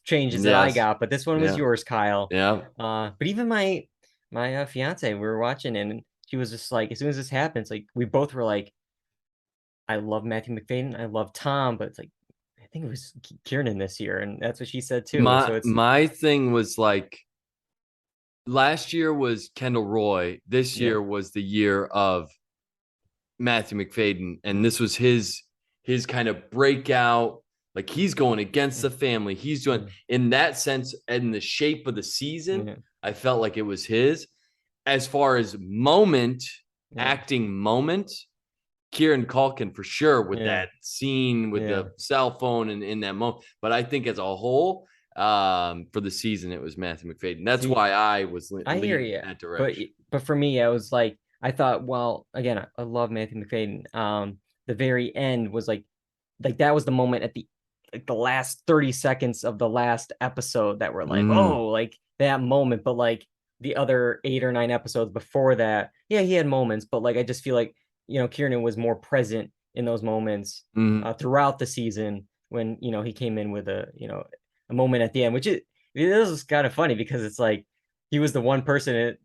changes that I got, but this one was yours, Kyle.
Yeah.
But even my fiance, we were watching, and she was just like, as soon as this happens, like we both were like, I love Matthew McFadyen, I love Tom, but it's like I think it was Kieran this year, and that's what she said too. So it's
My thing was like, last year was Kendall Roy. This year was the year of Matthew McFadyen, and this was his kind of breakout. Like, he's going against the family. He's doing, in that sense, in the shape of the season, I felt like it was his. As far as acting moment, Kieran Culkin for sure with that scene with the cell phone and in that moment. But I think as a whole, for the season, it was Matthew McFadyen. That's why I was
I hear you
in that direction.
But for me, I was like, I thought, well, again, I love Matthew McFadyen. The very end was like that was the moment at the last 30 seconds of the last episode that were like, oh, like that moment. But like the other 8 or 9 episodes before that, yeah, he had moments, but like I just feel like Kieran was more present in those moments throughout the season when he came in with a moment at the end, which it is kind of funny because it's like he was the one person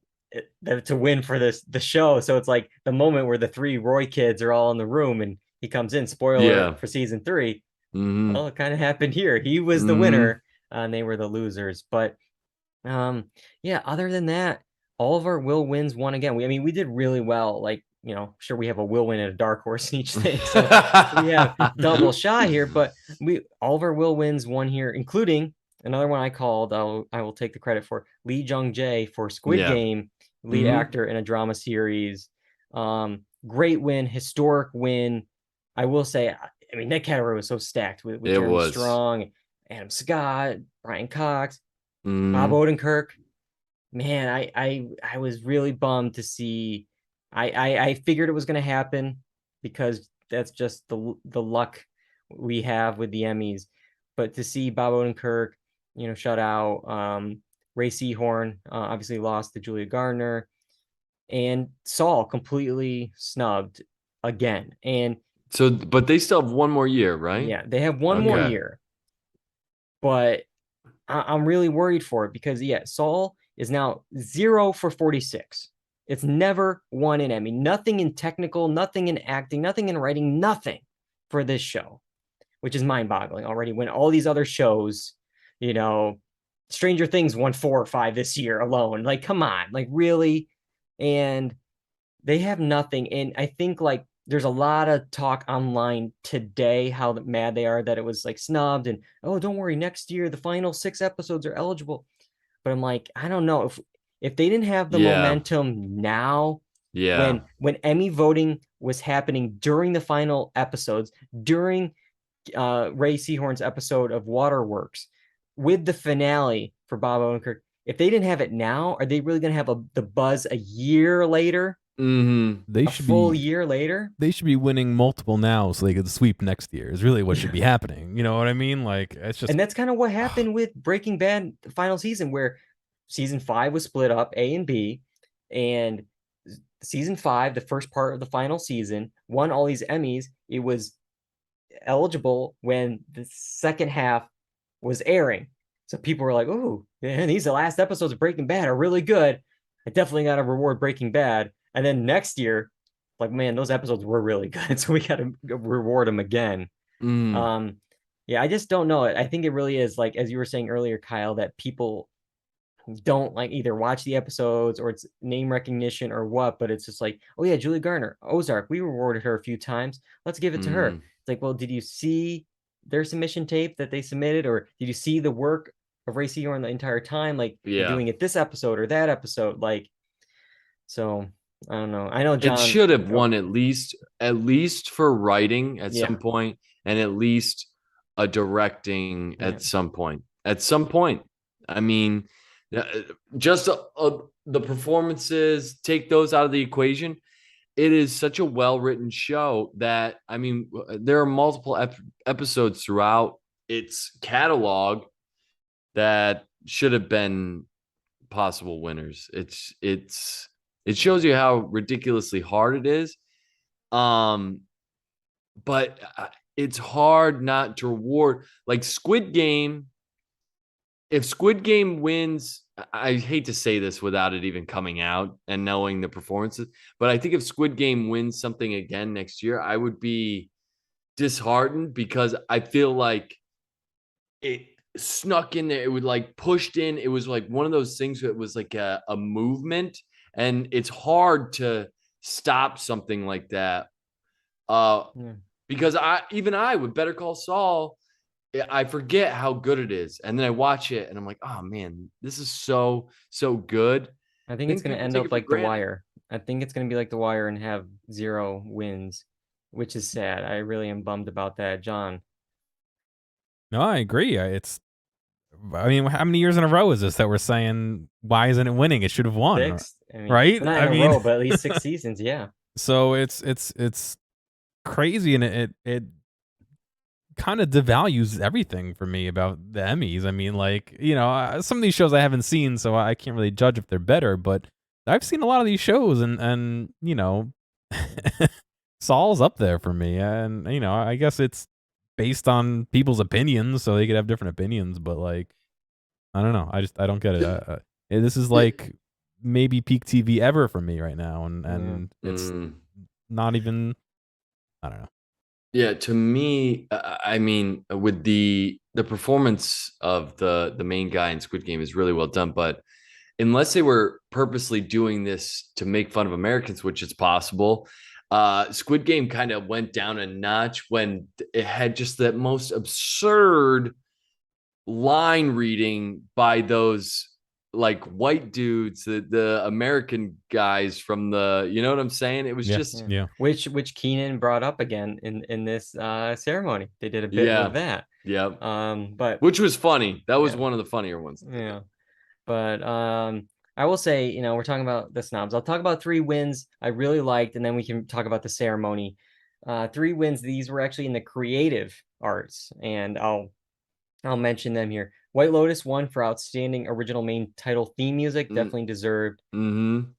to win for the show. So it's like the moment where the 3 Roy kids are all in the room and he comes in, spoiler for season 3. Well, it kind of happened here. He was the winner and they were the losers. But other than that, all of our will wins won again. We did really well. Like, sure, we have a will win and a dark horse in each thing. So we have double shot here, but all of our will wins won here, including another one I called. I will take the credit for Lee Jung-jae for Squid Game, lead actor in a drama series. Great win, historic win. I will say, that category was so stacked with Jeremy Strong, Adam Scott, Brian Cox, Bob Odenkirk. Man, I was really bummed to see. I figured it was going to happen because that's just the luck we have with the Emmys. But to see Bob Odenkirk, shut out, Ray Seahorn obviously lost to Julia Gardner, and Saul completely snubbed again. And
so, but they still have one more year, right?
Yeah, they have one more year. But I'm really worried for it because Saul is now 0 for 46. It's never won an Emmy. Nothing in technical, nothing in acting, nothing in writing, nothing for this show, which is mind-boggling already. When all these other shows, Stranger Things won 4 or 5 this year alone. Like, come on, like really? And they have nothing. And I think like there's a lot of talk online today how mad they are that it was like snubbed and, oh, don't worry, next year the final 6 episodes are eligible. But I'm like, I don't know if they didn't have the momentum now, when Emmy voting was happening during the final episodes, during Ray Seahorn's episode of Waterworks, with the finale for Bob Odenkirk, if they didn't have it now, are they really going to have the buzz a year later?
They should
full year later.
They should be winning multiple now, so they could sweep next year. Is really what should be happening. You know what I mean? Like, it's just,
and that's kind of what happened with Breaking Bad, the final season, where season 5 was split up A and B, and season 5, the first part of the final season, won all these Emmys. It was eligible when the second half was airing. So people were like, "Oh, man, these last episodes of Breaking Bad are really good. I definitely got to reward Breaking Bad." And then next year, like, man, those episodes were really good, so we got to reward them again.
Mm.
Yeah, I just don't know it. I think it really is like, as you were saying earlier, Kyle, that people don't like either watch the episodes or it's name recognition or what, but it's just like, oh yeah, Julie Garner, Ozark, we rewarded her a few times. Let's give it to her.
Mm.
It's like, well, did you see their submission tape that they submitted, or did you see the work of Ray Seahorn the entire time? Like they're
Yeah.
doing it this episode or that episode. Like, so I don't know. I know
It
John
should have won at least for writing at
Yeah.
some point, and at least a directing
Yeah.
at some point. At some point. I mean, just the performances, take those out of the equation. It is such a well-written show that, I mean, there are multiple episodes throughout its catalog that should have been possible winners. It shows you how ridiculously hard it is. But it's hard not to reward, like Squid Game. If Squid Game wins, I hate to say this without it even coming out and knowing the performances, but I think if Squid Game wins something again next year, I would be disheartened, because I feel like it snuck in there. It would like pushed in. It was like one of those things that was like a movement, and it's hard to stop something like that. Because I with Better Call Saul, I forget how good it is, and then I watch it and I'm like, oh man, this is so good.
I think it's going to
people
end
take
up
it for
like The
granted.
Wire. I think it's going to be like The Wire and have 0 wins, which is sad. I really am bummed about that, John.
No, I agree. I mean, how many years in a row is this that we're saying, why isn't it winning? It should have won,
6. I mean,
right?
not in a row, but at least 6 seasons. Yeah.
So it's crazy, and it kind of devalues everything for me about the Emmys. I mean, like, you know, some of these shows I haven't seen, so I can't really judge if they're better, but I've seen a lot of these shows, and you know, Saul's up there for me, and you know, I guess it's based on people's opinions, so they could have different opinions, but like, I don't know, I don't get it. This is like maybe peak TV ever for me right now, and it's not even, I don't know.
Yeah, to me, I mean, with the performance of the main guy in Squid Game is really well done, but unless they were purposely doing this to make fun of Americans, which is possible, Squid Game kind of went down a notch when it had just that most absurd line reading by those like white dudes, the American guys from the, you know what I'm saying? It was just
which Kenan brought up again in this ceremony. They did a bit with that.
Yeah.
But
which was funny. That was one of the funnier ones.
Yeah. But I will say, you know, we're talking about the snobs. I'll talk about 3 wins I really liked, and then we can talk about the ceremony. 3 wins. These were actually in the creative arts, and I'll mention them here. White Lotus won for outstanding original main title theme music, definitely deserved.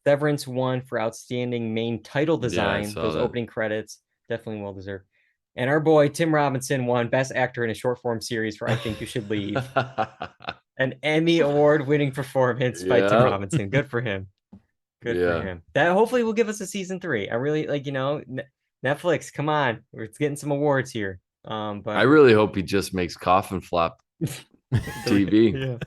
Severance won for outstanding main title design. Those opening credits, definitely well deserved. And our boy Tim Robinson won Best Actor in a Short Form Series for I Think You Should Leave. An Emmy Award-winning performance by Tim Robinson. Good for him. Good for him. That hopefully will give us a season 3. I really like, you know, Netflix. Come on, we're getting some awards here. But
I really hope he just makes coffin flop TV.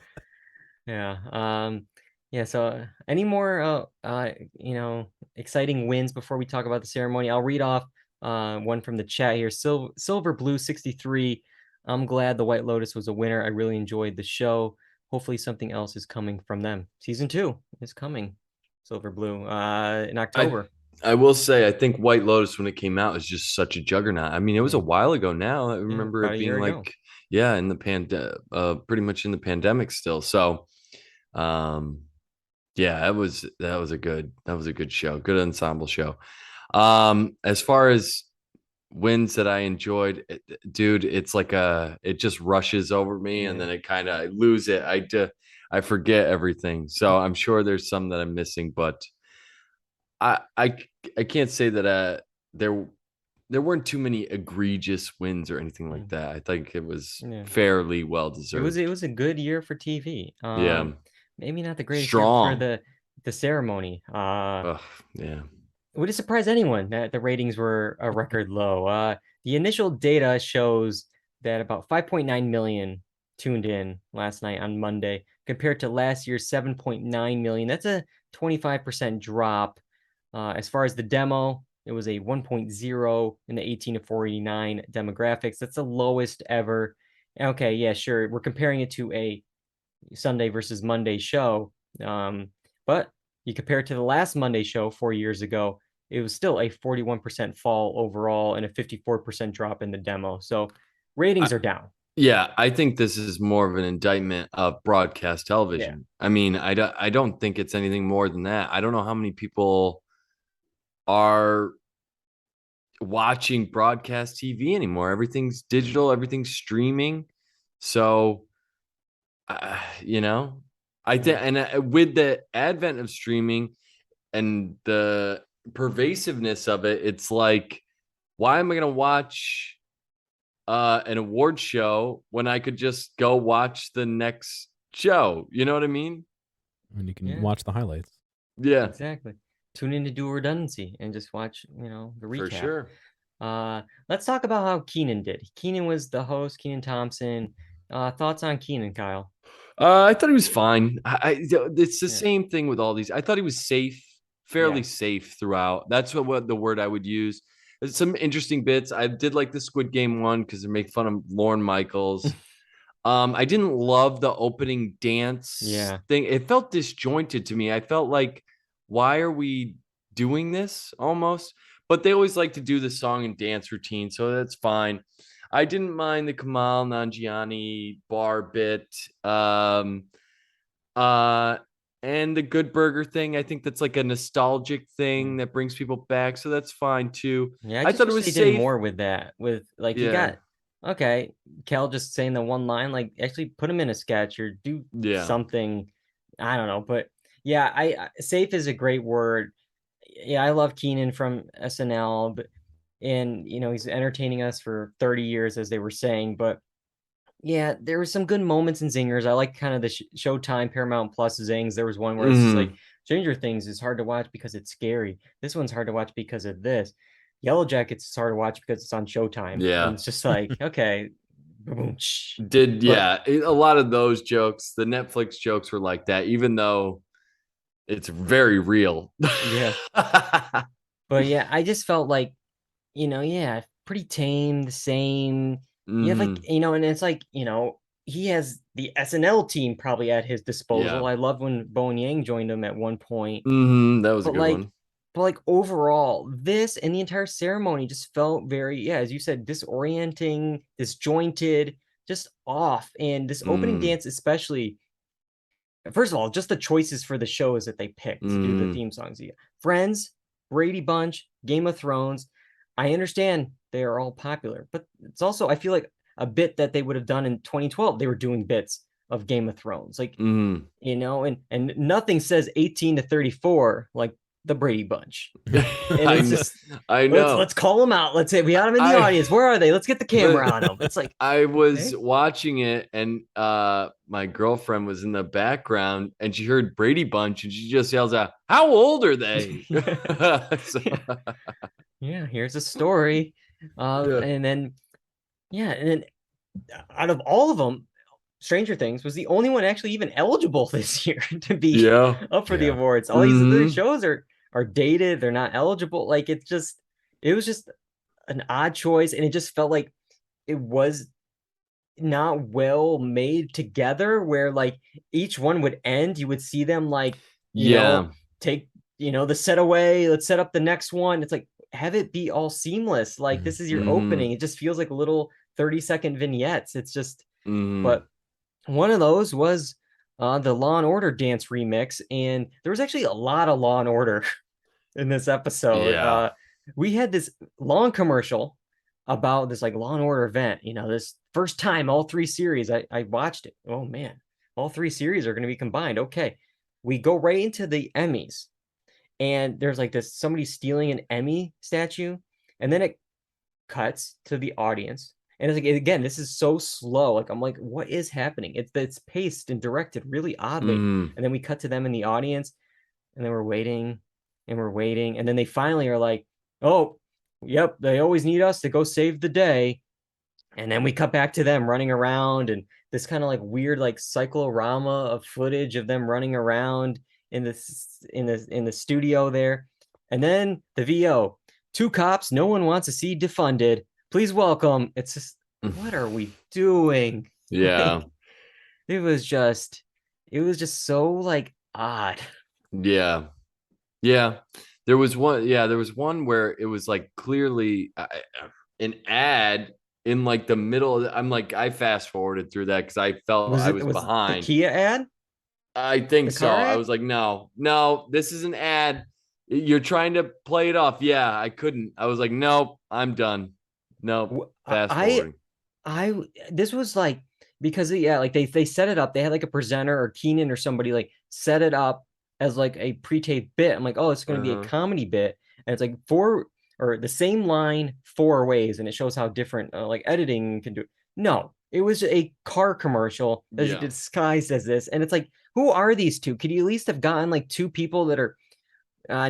Yeah. So any more you know, exciting wins before we talk about the ceremony? I'll read off one from the chat here. Silver Blue 63. I'm glad the White Lotus was a winner. I really enjoyed the show. Hopefully something else is coming from them. Season 2 is coming. Silver Blue in October.
I will say, I think White Lotus, when it came out, was just such a juggernaut. I mean, it was a while ago now. I remember it being like, in the pretty much in the pandemic still. So, that was a good show, good ensemble show. As far as wins that I enjoyed, dude, it's like it just rushes over me, and then it kind of, I lose it. I forget everything. So I'm sure there's some that I'm missing, but I can't say that there there weren't too many egregious wins or anything like that. I think it was
Yeah.
fairly well
It
deserved.
was a good year for TV.
Yeah.
Maybe not the greatest year for
Strong.
the ceremony.
Ugh, yeah.
Would it surprise anyone that the ratings were a record low? The initial data shows that about 5.9 million tuned in last night on Monday, compared to last year's 7.9 million. That's a 25% drop. As far as the demo, it was a 1.0 in the 18 to 49 demographics. That's the lowest ever. Okay, yeah, sure. We're comparing it to a Sunday versus Monday show. But you compare it to the last Monday show 4 years ago, it was still a 41% fall overall and a 54% drop in the demo. So ratings are down.
Yeah, I think this is more of an indictment of broadcast television. I mean, I don't think it's anything more than that. I don't know how many people are watching broadcast TV anymore. Everything's digital, everything's streaming. So, you know, I think, and with the advent of streaming and the pervasiveness of it, it's like, why am I going to watch an award show when I could just go watch the next show? You know what I mean?
And you can watch the highlights.
Yeah,
exactly. Tune into Dual Redundancy and just watch, the recap.
For sure.
Let's talk about how Keaton did. Keaton was the host, Kenan Thompson. Thoughts on Keaton, Kyle?
I thought he was fine. It's the same thing with all these. I thought he was safe, fairly safe throughout. That's what the word I would use. There's some interesting bits. I did like the Squid Game one because they make fun of Lorne Michaels. I didn't love the opening dance thing. It felt disjointed to me. I felt like, why are we doing this almost? But they always like to do the song and dance routine, so that's fine. I didn't mind the Kamal Nanjiani bar bit. And the Good Burger thing. I think that's like a nostalgic thing that brings people back, so that's fine too.
Yeah,
I thought it was
they
safe.
did more with that. With like you got Kel just saying the one line, like actually put him in a sketch or do something. I don't know, but yeah, I safe is a great word. Yeah, I love Keaton from SNL, but he's entertaining us for 30 years, as they were saying. But yeah, there were some good moments and zingers. I like kind of the Showtime Paramount Plus zings. There was one where it's just like Stranger Things is hard to watch because it's scary. This one's hard to watch because of this. Yellow Jackets is hard to watch because it's on Showtime.
Yeah,
and it's just like okay.
A lot of those jokes, the Netflix jokes were like that, even though it's very real.
Yeah. But yeah, I just felt like, pretty tame, the same. You have like, and it's like, he has the SNL team probably at his disposal.
Yeah.
I love when Bowen Yang joined him at one point.
That was a good one.
But like overall, this and the entire ceremony just felt very, as you said, disorienting, disjointed, just off. And this opening dance, especially, first of all, just the choices for the shows that they picked to do the theme songs. Friends, Brady Bunch, Game of Thrones. I understand they are all popular, but it's also, I feel like, a bit that they would have done in 2012. They were doing bits of Game of Thrones, like, and nothing says 18 to 34 like the Brady Bunch. And it's
I know.
Let's call them out. Let's say we got them in the audience. Where are they? Let's get the camera on them. It's like
I was watching it, and my girlfriend was in the background, and she heard Brady Bunch, and she just yells out, "How old are they?"
Yeah, here's a story, and then out of all of them, Stranger Things was the only one actually even eligible this year to be up for the awards. All these other shows are dated; they're not eligible. Like it was just an odd choice, and it just felt like it was not well made together. Where like each one would end, you would see them like take the set away. Let's set up the next one. It's like have it be all seamless. Like this is your opening. It just feels like little 30-second vignettes. It's just, but one of those was the Law and Order dance remix, and there was actually a lot of Law and Order in this episode. We had this long commercial about this like Law and Order event. This first time all three series. I watched it. Oh man, all three series are going to be combined. Okay, we go right into the Emmys, and there's like this somebody stealing an Emmy statue, and then it cuts to the audience. And it's like, again, this is so slow. Like, I'm like, what is happening? It's paced and directed really oddly.
Mhm.
And then we cut to them in the audience, and then we're waiting and we're waiting. And then they finally are like, oh, yep, they always need us to go save the day. And then we cut back to them running around, and this kind of like weird like cyclorama of footage of them running around in the studio there. And then the VO, 2 cops no one wants to see defunded. Please welcome. It's just, what are we doing?
Yeah.
Like, it was just so like odd.
Yeah. Yeah. There was one where it was like clearly an ad in like the middle. I'm like, I fast forwarded through that because I felt I was
the
behind.
Kia ad?
I think
The
so.
car
I
ad?
was like, no, this is an ad. You're trying to play it off. Yeah, I couldn't. I was like, nope, I'm done. Nope. Fast forwarding.
This was like, because yeah, like they set it up. They had like a presenter or Keaton or somebody like set it up as like a pre-taped bit. I'm like, oh, it's going to be a comedy bit, and it's like 4 or the same line 4 ways, and it shows how different like editing can do. No, it was a car commercial that's disguised as this, and it's like, who are these two? Could you at least have gotten like 2 people that are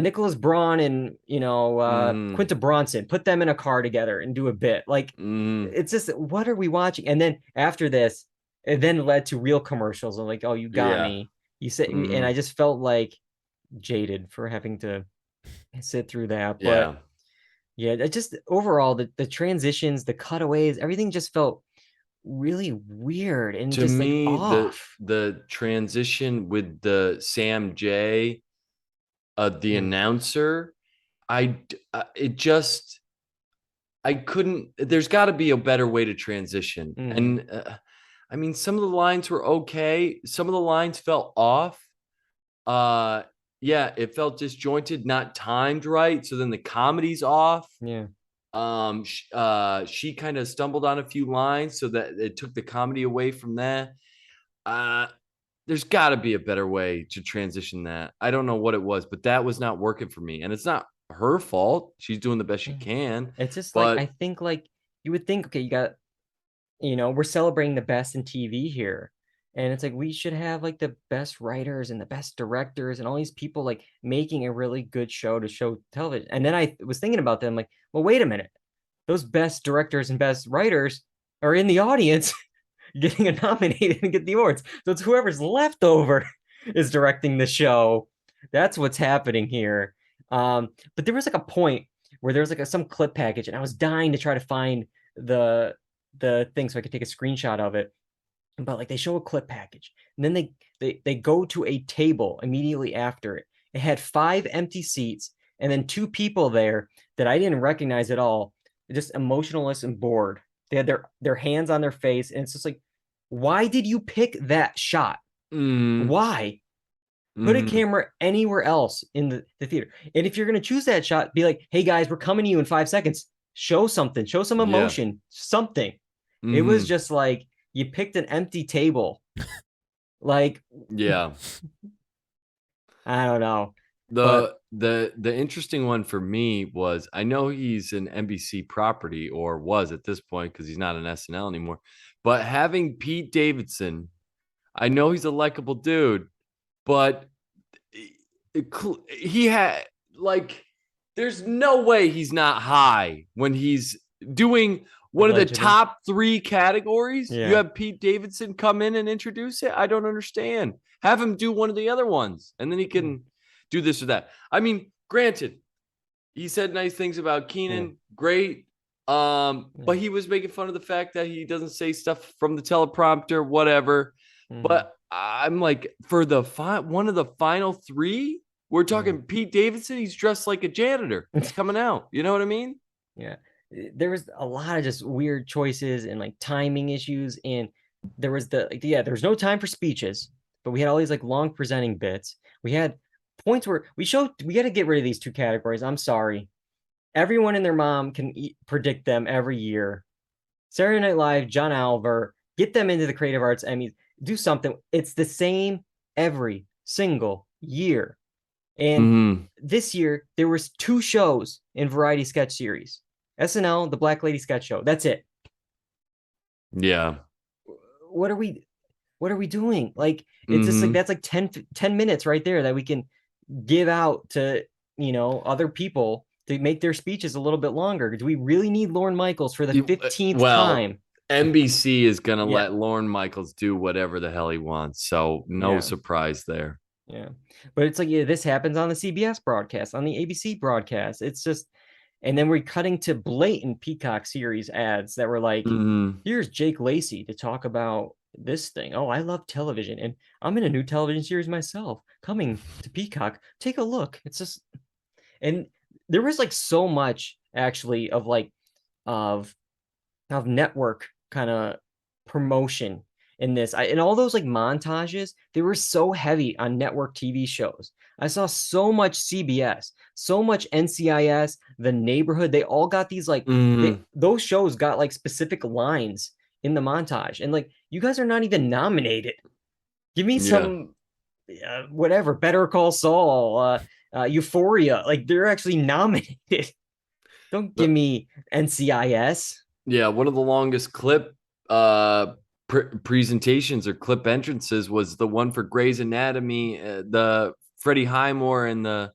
Nicholas Braun and Quinta Bronson, put them in a car together and do a bit. Like, it's just, what are we watching? And then after this, it then led to real commercials. I'm like, oh, you got me. You said, and I just felt like jaded for having to sit through that. But yeah, it just overall the transitions, the cutaways, everything just felt really weird and
to
just
me,
like off.
the transition with the Sam J, the announcer, I couldn't. There's got to be a better way to transition. And I mean, some of the lines were okay. Some of the lines felt off. Yeah, it felt disjointed, not timed right. So then the comedy's off.
Yeah.
She kind of stumbled on a few lines, so that it took the comedy away from that. There's got to be a better way to transition that. I don't know what it was, but that was not working for me. And it's not her fault. She's doing the best she can.
It's just
but
like, I think like you would think, okay, you got, we're celebrating the best in TV here. And it's like, we should have like the best writers and the best directors and all these people like making a really good show to show television. And then I was thinking about them like, well, wait a minute. Those best directors and best writers are in the audience getting nominated and get the awards. So it's whoever's left over is directing the show. That's what's happening here. But there was like a point where there was like some clip package, and I was dying to try to find the thing so I could take a screenshot of it. But like, they show a clip package, and then they go to a table immediately after it. It had 5 empty seats, and then 2 people there that I didn't recognize at all, just emotionless and bored. They had their hands on their face, and it's just like, why did you pick that shot? Why? Put a camera anywhere else in the theater. And if you're going to choose that shot, be like, hey guys, we're coming to you in 5 seconds. Show something, show some emotion, something. It was just like, you picked an empty table. Like,
yeah.
I don't know.
The interesting one for me was, I know he's an NBC property, or was at this point because he's not an SNL anymore, but having Pete Davidson, I know he's a likable dude, but he had like, there's no way he's not high when he's doing one of the top 3 categories. You have Pete Davidson come in and introduce it. I don't understand. Have him do one of the other ones, and then he can do this or that. I mean, granted, he said nice things about Kenan. Great. But he was making fun of the fact that he doesn't say stuff from the teleprompter, whatever. But I'm like, for the one of the final 3, we're talking Pete Davidson. He's dressed like a janitor. He's coming out. You know what I mean?
Yeah. There was a lot of just weird choices and like timing issues. And there was there was no time for speeches, but we had all these like long presenting bits. We had points where we got to get rid of these 2 categories. I'm sorry. Everyone and their mom can predict them every year. Saturday Night Live, John Oliver, get them into the Creative Arts Emmys. Do something. It's the same every single year. And this year, there was 2 shows in Variety Sketch Series. SNL, the Black Lady Sketch Show. That's it.
Yeah.
What are we doing? Like, it's just like, that's like 10 minutes right there that we can give out to, other people to make their speeches a little bit longer. Do we really need Lorne Michaels for the 15th time?
NBC is going to let Lorne Michaels do whatever the hell he wants. So no surprise there.
Yeah. But it's like, this happens on the CBS broadcast, on the ABC broadcast. It's just, and then we're cutting to blatant Peacock series ads that were like, here's Jake Lacey to talk about this thing. Oh, I love television. And I'm in a new television series myself coming to Peacock. Take a look. It's just, and there was like so much actually of like, of network kind of promotion in this. And all those like montages, they were so heavy on network TV shows. I saw so much CBS, so much NCIS, The Neighborhood. They all got these like, those shows got like specific lines in the montage. And like, you guys are not even nominated. Give me some, whatever, Better Call Saul, Euphoria. Like, they're actually nominated. Don't give me NCIS. Yeah,
one of the longest clip presentations or clip entrances was the one for Grey's Anatomy, the Freddie Highmore and the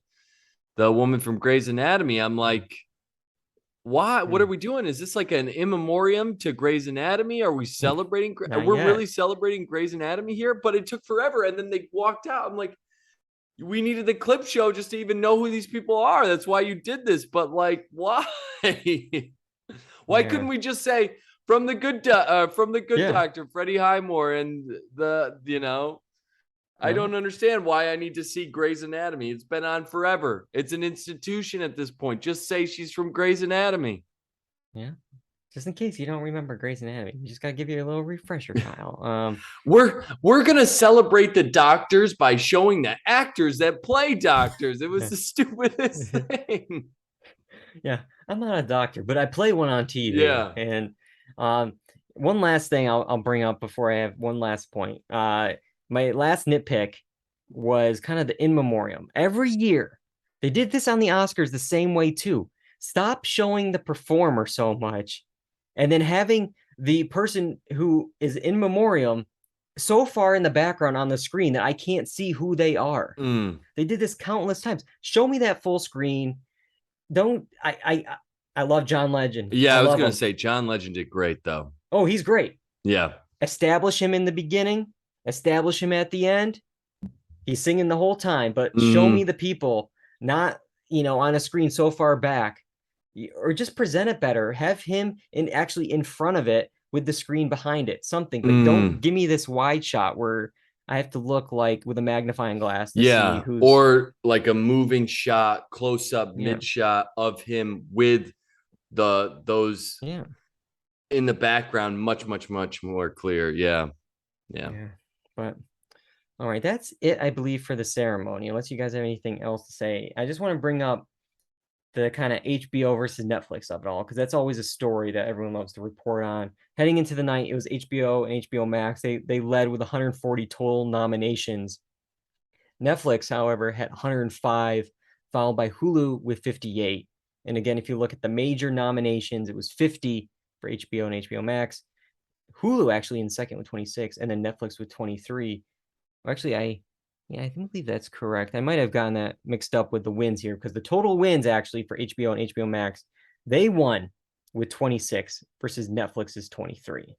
woman from Grey's Anatomy. I'm like, why? What are we doing? Is this like an in memoriam to Grey's Anatomy? Are we celebrating? We're really celebrating Grey's Anatomy here, but it took forever. And then they walked out. I'm like, we needed the clip show just to even know who these people are. That's why you did this. But like, why? Why couldn't we just say from the good doctor, Freddie Highmore, and I don't understand why I need to see Grey's Anatomy. It's been on forever. It's an institution at this point. Just say she's from Grey's Anatomy.
Yeah. Just in case you don't remember Grey's Anatomy. You just got to give you a little refresher, Kyle.
We're going to celebrate the doctors by showing the actors that play doctors. It was the stupidest thing.
Yeah, I'm not a doctor, but I play one on TV.
Yeah.
And one last thing I'll bring up before I have one last point. My last nitpick was kind of the in memoriam. Every year, they did this on the Oscars the same way too. Stop showing the performer so much, and then having the person who is in memoriam so far in the background on the screen that I can't see who they are. They did this countless times. Show me that full screen. I love John Legend.
Yeah, I was going to say John Legend did great though.
Oh, he's great.
Yeah.
Establish him in the beginning, establish him at the end. He's singing the whole time, but show me the people, not, on a screen so far back, or just present it better. Have him actually in front of it with the screen behind it, something, but don't give me this wide shot where I have to look like with a magnifying glass to see who's,
or like a moving shot, close up, mid shot of him with those in the background, much more clear. Yeah.
But all right, that's it, I believe, for the ceremony. Unless you guys have anything else to say, I just want to bring up the kind of HBO versus Netflix of it all, because that's always a story that everyone loves to report on. Heading into the night, it was HBO and HBO Max. They led with 140 total nominations. Netflix, however, had 105, followed by Hulu with 58. And again, if you look at the major nominations, it was 50 for HBO and HBO Max. Hulu actually in second with 26, and then Netflix with 23. Actually, I believe that's correct. I might have gotten that mixed up with the wins here, because the total wins actually for HBO and HBO Max, they won with 26 versus Netflix's 23.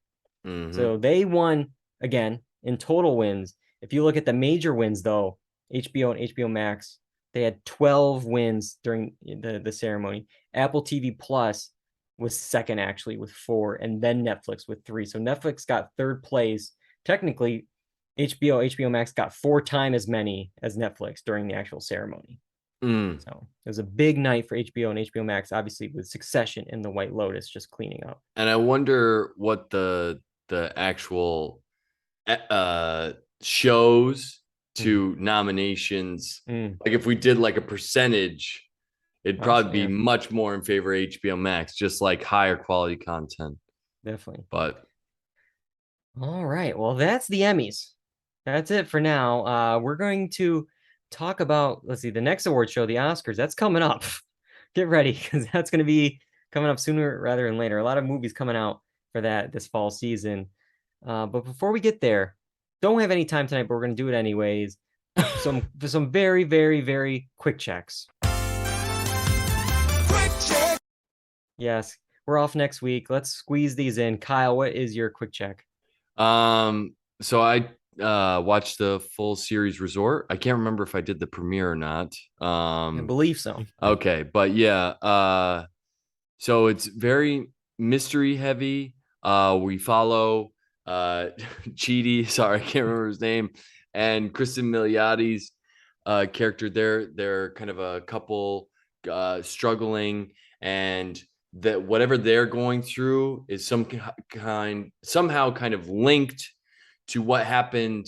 So they won again in total wins. If you look at the major wins though, HBO and HBO Max, they had 12 wins during the ceremony. Apple TV Plus was second actually with 4, and then Netflix with 3. So Netflix got third place. Technically, HBO Max got 4 times as many as Netflix during the actual ceremony. So it was a big night for HBO and HBO Max, obviously with Succession and The White Lotus just cleaning up.
And I wonder what the actual shows to nominations, like if we did like a percentage, it'd probably be much more in favor of HBO Max, just like higher quality content.
Definitely.
But
all right, well, that's the Emmys. That's it for now. We're going to talk about, let's see, the next award show, the Oscars. That's coming up. Get ready, because that's going to be coming up sooner rather than later. A lot of movies coming out for this fall season. But before we get there, don't have any time tonight, but we're going to do it anyways. Some very, very, very quick checks.
Quick check.
Yes, we're off next week. Let's squeeze these in. Kyle, what is your quick check?
So I watched the full series Resort. I can't remember if I did the premiere or not.
I believe so.
Okay, but yeah, so it's very mystery heavy. We follow Chidi, sorry, I can't remember his name, and Kristen Miliotti's character. They're kind of a couple struggling, and that whatever they're going through is somehow kind of linked to what happened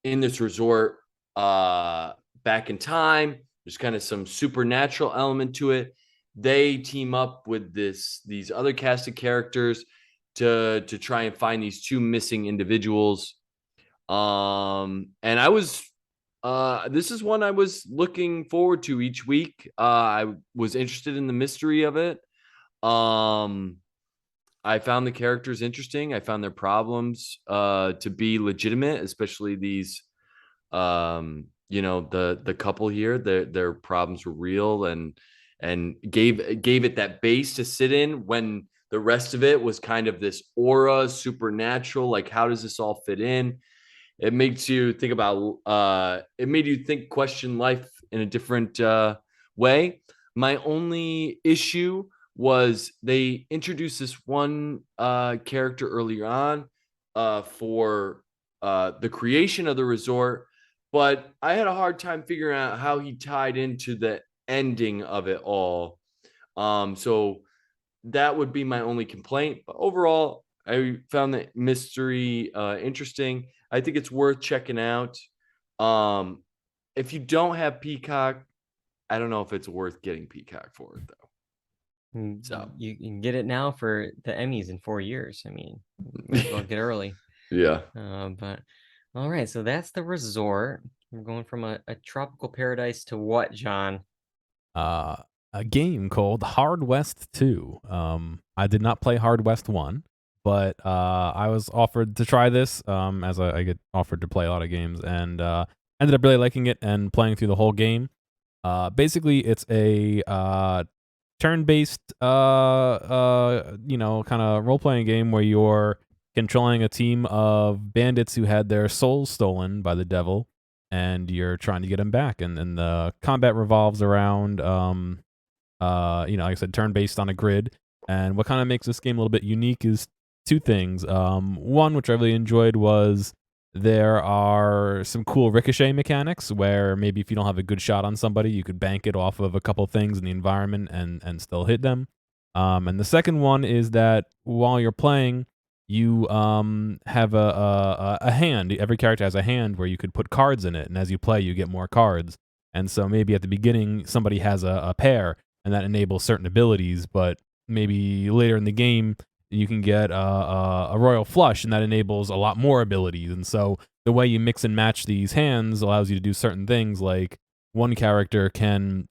in this resort back in time. There's kind of some supernatural element to it. They team up with these other cast of characters to try and find these two missing individuals. And I was this is one I was looking forward to each week. I was interested in the mystery of it. I found the characters interesting. I found their problems to be legitimate, especially these the couple here. Their problems were real and gave it that base to sit in when the rest of it was kind of this aura, supernatural. Like, how does this all fit in? It makes you think about it made you question life in a different way. My only issue was they introduced this one character earlier on for the creation of the resort, but I had a hard time figuring out how he tied into the ending of it all. So that would be my only complaint. But overall, I found the mystery interesting. I think it's worth checking out. If you don't have Peacock, I don't know if it's worth getting Peacock for it though. So
you can get it now for the Emmys in 4 years. I mean, might as well get early.
Yeah.
But all right, so that's the resort. We're going from a tropical paradise to what, John?
A game called Hard West 2. I did not play Hard West 1, but I was offered to try this as I get offered to play a lot of games, and ended up really liking it and playing through the whole game. Basically, it's a turn-based, kind of role-playing game where you're controlling a team of bandits who had their souls stolen by the devil, and you're trying to get them back. And the combat revolves around, like I said, turn-based on a grid. And what kind of makes this game a little bit unique is two things. One, which I really enjoyed, was there are some cool ricochet mechanics where maybe if you don't have a good shot on somebody, you could bank it off of a couple things in the environment and still hit them. And the second one is that while you're playing, you have a hand. Every character has a hand where you could put cards in it, and as you play, you get more cards. And so maybe at the beginning, somebody has a pair, and that enables certain abilities, but maybe later in the game, you can get a royal flush, and that enables a lot more abilities. And so the way you mix and match these hands allows you to do certain things, like one character can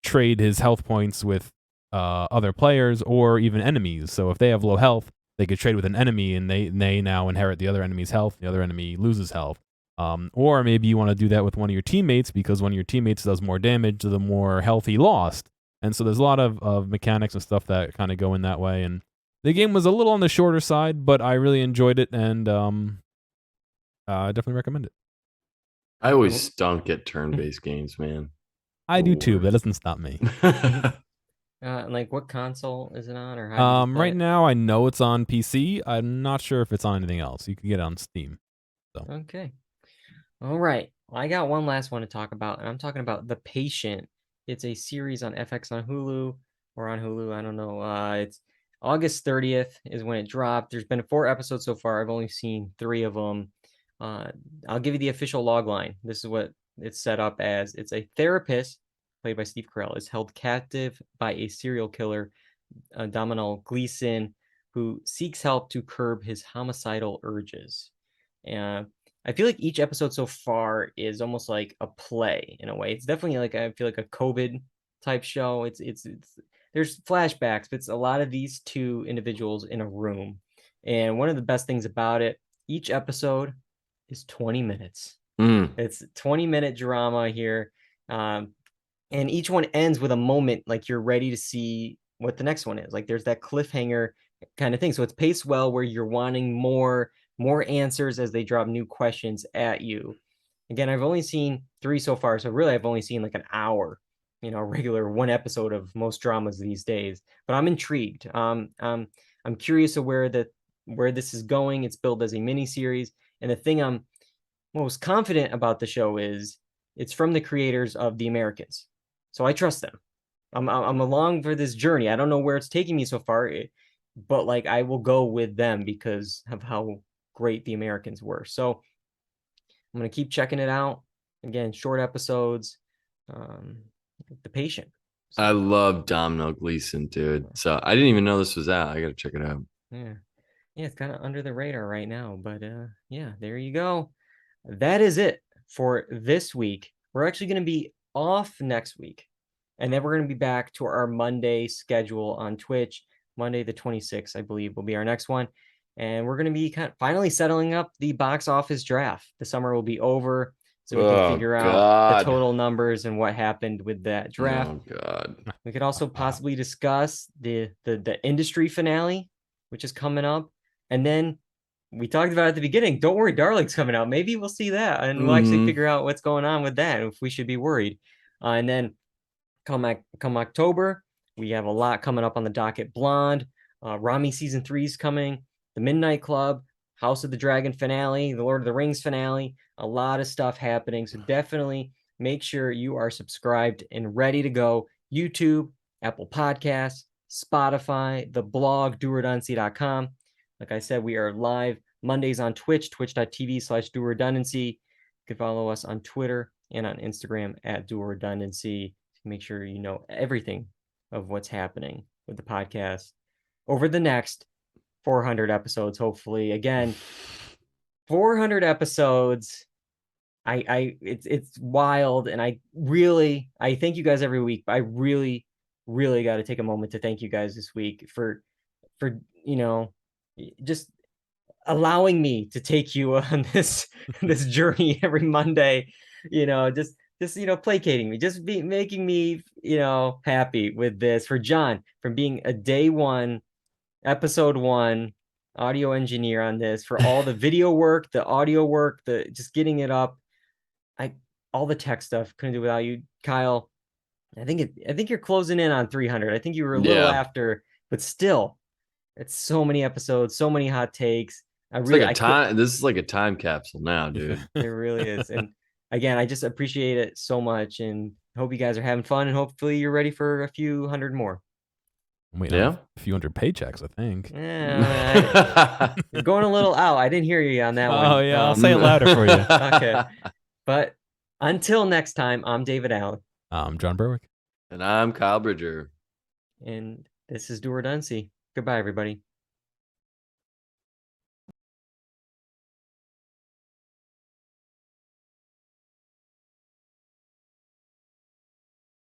trade his health points with other players or even enemies. So if they have low health, they could trade with an enemy, and they now inherit the other enemy's health. The other enemy loses health. Or maybe you want to do that with one of your teammates, because one of your teammates does more damage, the more health he lost. And so there's a lot of mechanics and stuff that kind of go in that way. And the game was a little on the shorter side, but I really enjoyed it, and I definitely recommend it.
I always stunk at turn-based games, man.
I do too, but that doesn't stop me.
Like, what console is it on, or how do you play
right
it?
now I know it's on PC. I'm not sure if it's on anything else. You can get it on Steam. So
Okay. All right. Well, I got one last one to talk about, and I'm talking about The Patient. It's a series on FX on Hulu, or on Hulu. I don't know. It's August 30th is when it dropped. There's been 4 episodes so far. I've only seen 3 of them. I'll give you the official log line. This is what it's set up as. It's a therapist, played by Steve Carell, is held captive by a serial killer, Domhnall Gleeson, who seeks help to curb his homicidal urges. And I feel like each episode so far is almost like a play in a way. It's definitely like, I feel like, a COVID type show. It's there's flashbacks, but it's a lot of these two individuals in a room. And one of the best things about it, each episode is 20 minutes. It's 20-minute drama here. And each one ends with a moment like you're ready to see what the next one is. Like there's that cliffhanger kind of thing. So it's paced well where you're wanting more answers as they drop new questions at you. Again, I've only seen 3 so far, so really I've only seen like an hour, regular one episode of most dramas these days. But I'm intrigued. I'm curious of where this is going. It's billed as a mini series, and the thing I'm most confident about the show is it's from the creators of The Americans, so I trust them. I'm along for this journey. I don't know where it's taking me so far, but like I will go with them because of how great The Americans were. So I'm gonna keep checking it out. Again, short episodes. The Patient. So,
I love Domino Gleeson, dude. So I didn't even know this was out. I gotta check it out.
yeah, it's kind of under the radar right now, but yeah, there you go. That is it for this week. We're actually going to be off next week, and then we're going to be back to our Monday schedule on Twitch. Monday the 26th, I believe, will be our next one, and we're going to be finally settling up the box office draft. The summer will be over, so we can figure out the total numbers and what happened with that draft.
Oh God!
We could also possibly discuss the industry finale, which is coming up, and then we talked about at the beginning, Don't Worry, Darling's coming out. Maybe we'll see that, and we'll actually figure out what's going on with that, if we should be worried. And then come October, we have a lot coming up on the docket. Blonde, Rami season 3 is coming, The Midnight Club, House of the Dragon finale, The Lord of the Rings finale, a lot of stuff happening. So definitely make sure you are subscribed and ready to go. YouTube, Apple Podcasts, Spotify, the blog, doreduncy.com. Like I said, we are live Mondays on Twitch, twitch.tv/Dual Redundancy. You can follow us on Twitter and on Instagram at Dual Redundancy. Make sure you know everything of what's happening with the podcast over the next 400 episodes, hopefully. Again, 400 episodes. It's wild, and I thank you guys every week, but I really got to take a moment to thank you guys this week for just allowing me to take you on this journey every Monday, just placating me, just making me happy with this. For John, from being a day one, episode 1 audio engineer on this, for all the video work, the audio work, the just getting it up, all the tech stuff, couldn't do without you. Kyle, I think you're closing in on 300. I think you were a little after, but still, it's so many episodes, so many hot takes.
This is like a time capsule now, dude.
It really is. And again, I just appreciate it so much, and hope you guys are having fun, and hopefully you're ready for a few hundred more.
Wait, a few hundred paychecks, I think.
Yeah, you're going a little out. I didn't hear you on that one.
Oh yeah, I'll say it louder for you.
Okay, but until next time, I'm David Allen.
I'm John Berwick.
And I'm Kyle Bridger.
And this is Dual Redundancy. Goodbye, everybody.